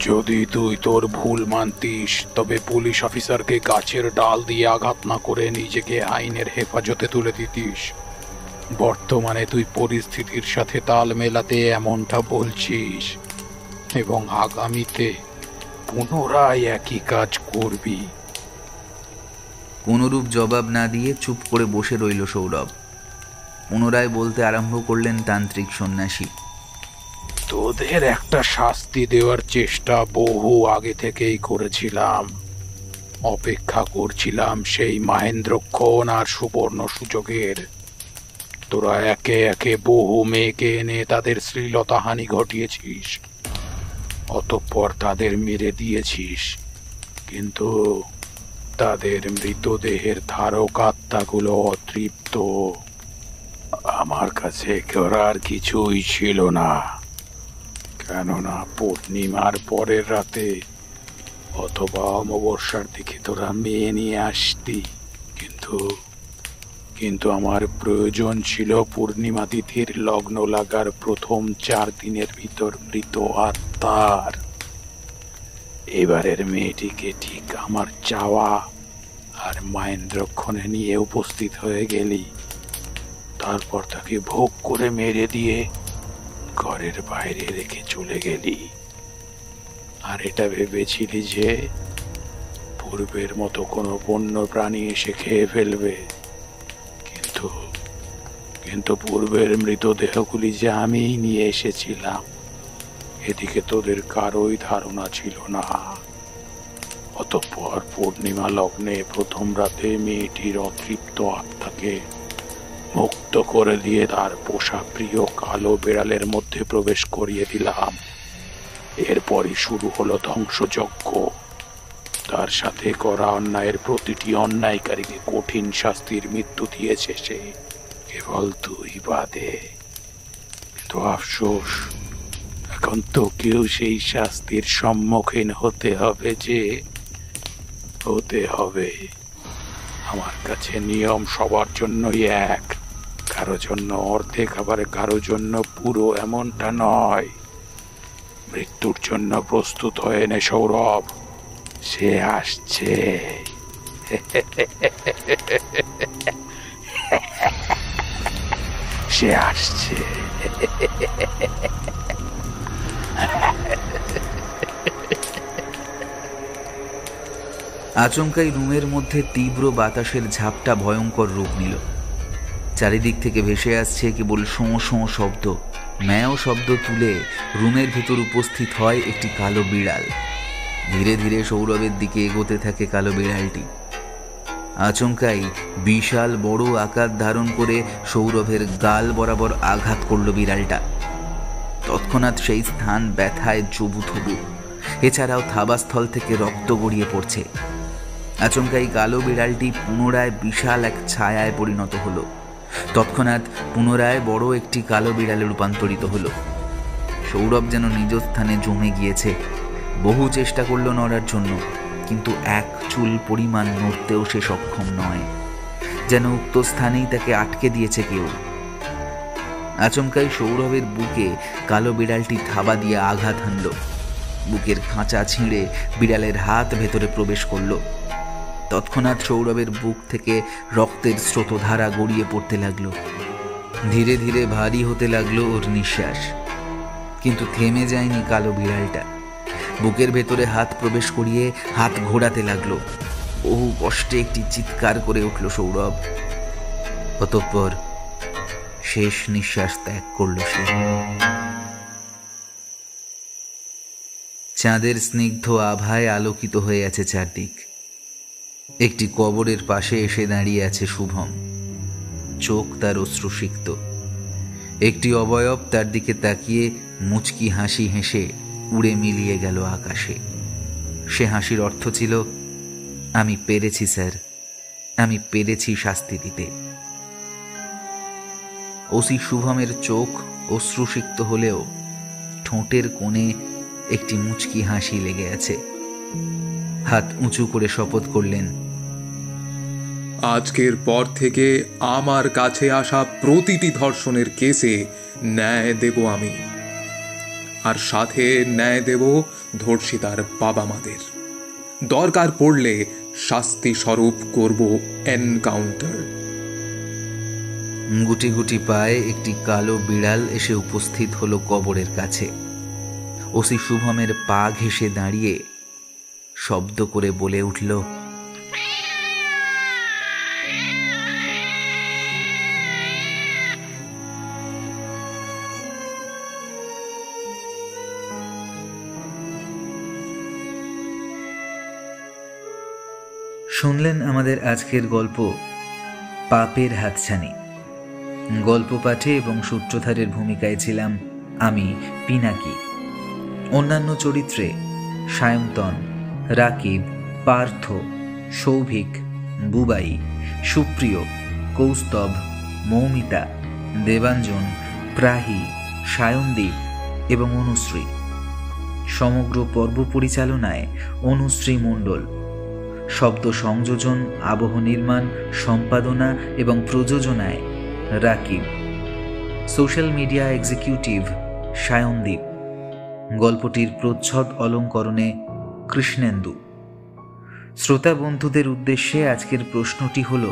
S11: যদি তুই তোর ভুল মানতিস তবে পুলিশ অফিসারকে গাছের ডাল দিয়ে আঘাত না করে নিজেকে আইনের হেফাজতে তুলে দিতিস। বর্তমানে তুই পরিস্থিতির সাথে তাল মেলাতে এমনটা বলছিস এবং আগামীতে পুনরায় একই কাজ করবি।
S2: কোনরূপ জবাব না দিয়ে চুপ করে বসে রইল সৌরভ। পুনরায় বলতে আরম্ভ করলেন তান্ত্রিক সন্ন্যাসী,
S11: তোদের একটা শাস্তি দেওয়ার চেষ্টা বহু আগে থেকেই করেছিলাম। অপেক্ষা করছিলাম সেই মহেন্দ্রক্ষণ আর সুবর্ণ সুযোগের। তোরা একে একে বহু মেয়েকে এনে তাদের শ্লীলতাহানি ঘটিয়েছিস, অতঃপর তাদের মেরে দিয়েছিস, কিন্তু তাদের মৃতদেহের ধারক আত্মাগুলো অতৃপ্ত। আমার কাছে করার কিছুই ছিল না, কেননা পূর্ণিমার পরের রাতে অথবা অমাবস্যার দিকে তোরা মেয়ে নিয়ে আসতি, কিন্তু আমার প্রয়োজন ছিল পূর্ণিমা তিথির লগ্ন লাগার প্রথম 4 দিনের ভিতর মৃত আত্মার। এবারের মেয়েটিকে ঠিক আমার চাওয়া আর মহেন্দ্রক্ষণে নিয়ে উপস্থিত হয়ে গেলি, তারপর তাকে ভোগ করে মেরে দিয়ে ঘরের বাইরে রেখে চলে গেলি। আর এটা ভেবেছিলি যে পূর্বের মতো কোনো বন্য প্রাণী এসে খেয়ে ফেলবে, কিন্তু পূর্বের মৃতদেহগুলি যে আমিই নিয়ে এসেছিলাম এদিকে তোদের কারোই ধারণা ছিল না। অতঃপর পূর্ণিমা লগ্নে প্রথম রাতে মেয়েটির অতৃপ্ত আত্মাকে মুক্ত করে দিয়ে তার পোষা প্রিয় কালো বেড়ালের মধ্যে প্রবেশ করিয়ে দিলাম। এরপরই শুরু হলো ধ্বংসযজ্ঞ। তার সাথে করা অন্যায়ের প্রতিটি অন্যায়কারীকে কঠিন শাস্তির মৃত্যু দিয়েছে সে, কেবল তুই বাদে। কিন্তু আফসোস, এখন তোকেও সেই শাস্তির সম্মুখীন হতে হবে। আমার কাছে নিয়ম সবার জন্যই এক, কারো জন্য অর্ধেক আবার কারো জন্য পুরো এমনটা নয়। মৃত্যুর জন্য প্রস্তুত হয়ে নে সৌরভ, সে আসছে। সে আসছে।
S2: আচমকাই রুমের মধ্যে তীব্র বাতাসের ঝাপটা ভয়ঙ্কর রূপ নিল। চারিদিক থেকে ভেসে আসছে কেবল শোঁ শোঁ শব্দ। ম্যাও শব্দ তুলে রুমের ভেতর উপস্থিত হয় একটি কালো বিড়াল। ধীরে ধীরে সৌরভের দিকে এগোতে থাকে কালো বিড়ালটি। আচমকাই বিশাল বড় আকার ধারণ করে সৌরভের গাল বরাবর আঘাত করল বিড়ালটা। তৎক্ষণাৎ সেই স্থান ব্যথায় জবুথবু। এছাড়াও থাবাস্থল থেকে রক্ত গড়িয়ে পড়ছে। আচমকাই কালো বিড়ালটি পুনরায় বিশাল এক ছায়ায় পরিণত হলো। তৎক্ষণাৎ পুনরায় বড় একটি কালো বিড়ালে রূপান্তরিত হলো। সৌরভ যেন নিজ স্থানে জমে গিয়েছে। বহু চেষ্টা করল নড়ার জন্য, কিন্তু এক চুল পরিমাণ নড়তেও সে সক্ষম নয়। যেন উক্ত স্থানেই তাকে আটকে দিয়েছে কেউ। আচমকাই সৌরভের বুকে কালো বিড়ালটি থাবা দিয়ে আঘাত হানল। বুকের খাঁচা ছিঁড়ে বিড়ালের হাত ভেতরে প্রবেশ করল। তৎক্ষণাৎ সৌরভের বুক থেকে রক্তের স্রোতধারা গড়িয়ে পড়তে লাগলো। ধীরে ধীরে ভারী হতে লাগলো ওর নিঃশ্বাস। কিন্তু থেমে যায়নি কালো বিড়ালটা। বুকের ভেতরে হাত প্রবেশ করিয়ে হাত ঘোরাতে লাগলো। বহু কষ্টে একটি চিৎকার করে উঠল সৌরভ। অতঃপর শেষ নিঃশ্বাস ত্যাগ করল সে। চাঁদের স্নিগ্ধ আভায় আলোকিত হয়ে আছে চারদিক। একটি কবরের পাশে এসে দাঁড়িয়ে আছে শুভম। চোখ তার অশ্রুসিক্ত। একটি অবয়ব তার দিকে তাকিয়ে মুচকি হাসি হেসে উড়ে মিলিয়ে গেল আকাশে। সে হাসির অর্থ ছিল, আমি পেরেছি স্যার, আমি পেরেছি শাস্তি দিতে। ওসি শুভমের চোখ অশ্রুসিক্ত হলেও ঠোঁটের কোণে একটি মুচকি হাসি লেগে আছে। হাত উঁচু করে শপথ করলেন,
S6: আজকের পর থেকে আমার কাছে আসা প্রতিটি ধর্ষণের কেসে ন্যায় দেব আমি, আর সাথে ন্যায় দেব ধর্ষিতার বাবা মাদের। দরকার পড়লে শাস্তি স্বরূপ করব এনকাউন্টার।
S2: গুটি গুটি পায়ে একটি কালো বিড়াল এসে উপস্থিত হলো কবরের কাছে। ওসি শুভমের পা ঘেঁষে দাঁড়িয়ে শব্দ করে বলে উঠল, শুনলেন আমাদের আজকের গল্প পাপের হাতছানি। গল্প পাঠে এবং সূত্রধারের ভূমিকায় ছিলাম আমি, পিনাকি। অন্যান্য চরিত্রে সায়ন্তন, রাকিব, পার্থ, সৌভিক, বুবাই, সুপ্রিয়, কৌস্তভ, মৌমিতা, দেবাঞ্জন, প্রাহি, সায়নদীপ এবং অনুশ্রী। সমগ্র পর্ব পরিচালনায় অনুশ্রী মণ্ডল। শব্দ সংযোজন, আবহ নির্মাণ, সম্পাদনা এবং প্রযোজনায় Rakib. Social media executive Sayandeep. গল্পটির প্রচ্ছদ অলঙ্করণে কৃষ্ণেন্দু। শ্রোতা বন্ধুদের উদ্দেশ্যে আজকের প্রশ্নটি হল,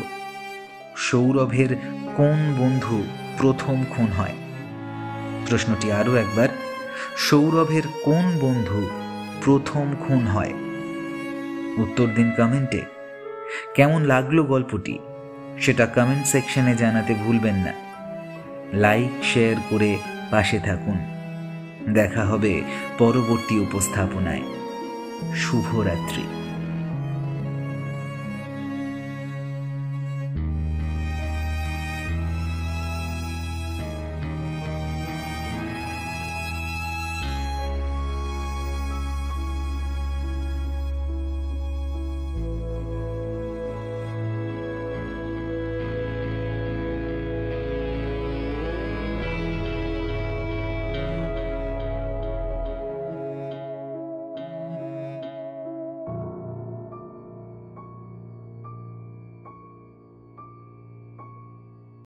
S2: সৌরভের কোন বন্ধু প্রথম খুন হয়? প্রশ্নটি আরও একবার, সৌরভের কোন বন্ধু প্রথম খুন হয়? উত্তর দিন কমেন্টে। কেমন লাগলো গল্পটি সেটা কমেন্ট সেকশনে জানাতে ভুলবেন না। লাইক শেয়ার করে পাশে থাকুন। দেখা হবে পরবর্তী উপস্থাপনায়। শুভরাত্রি।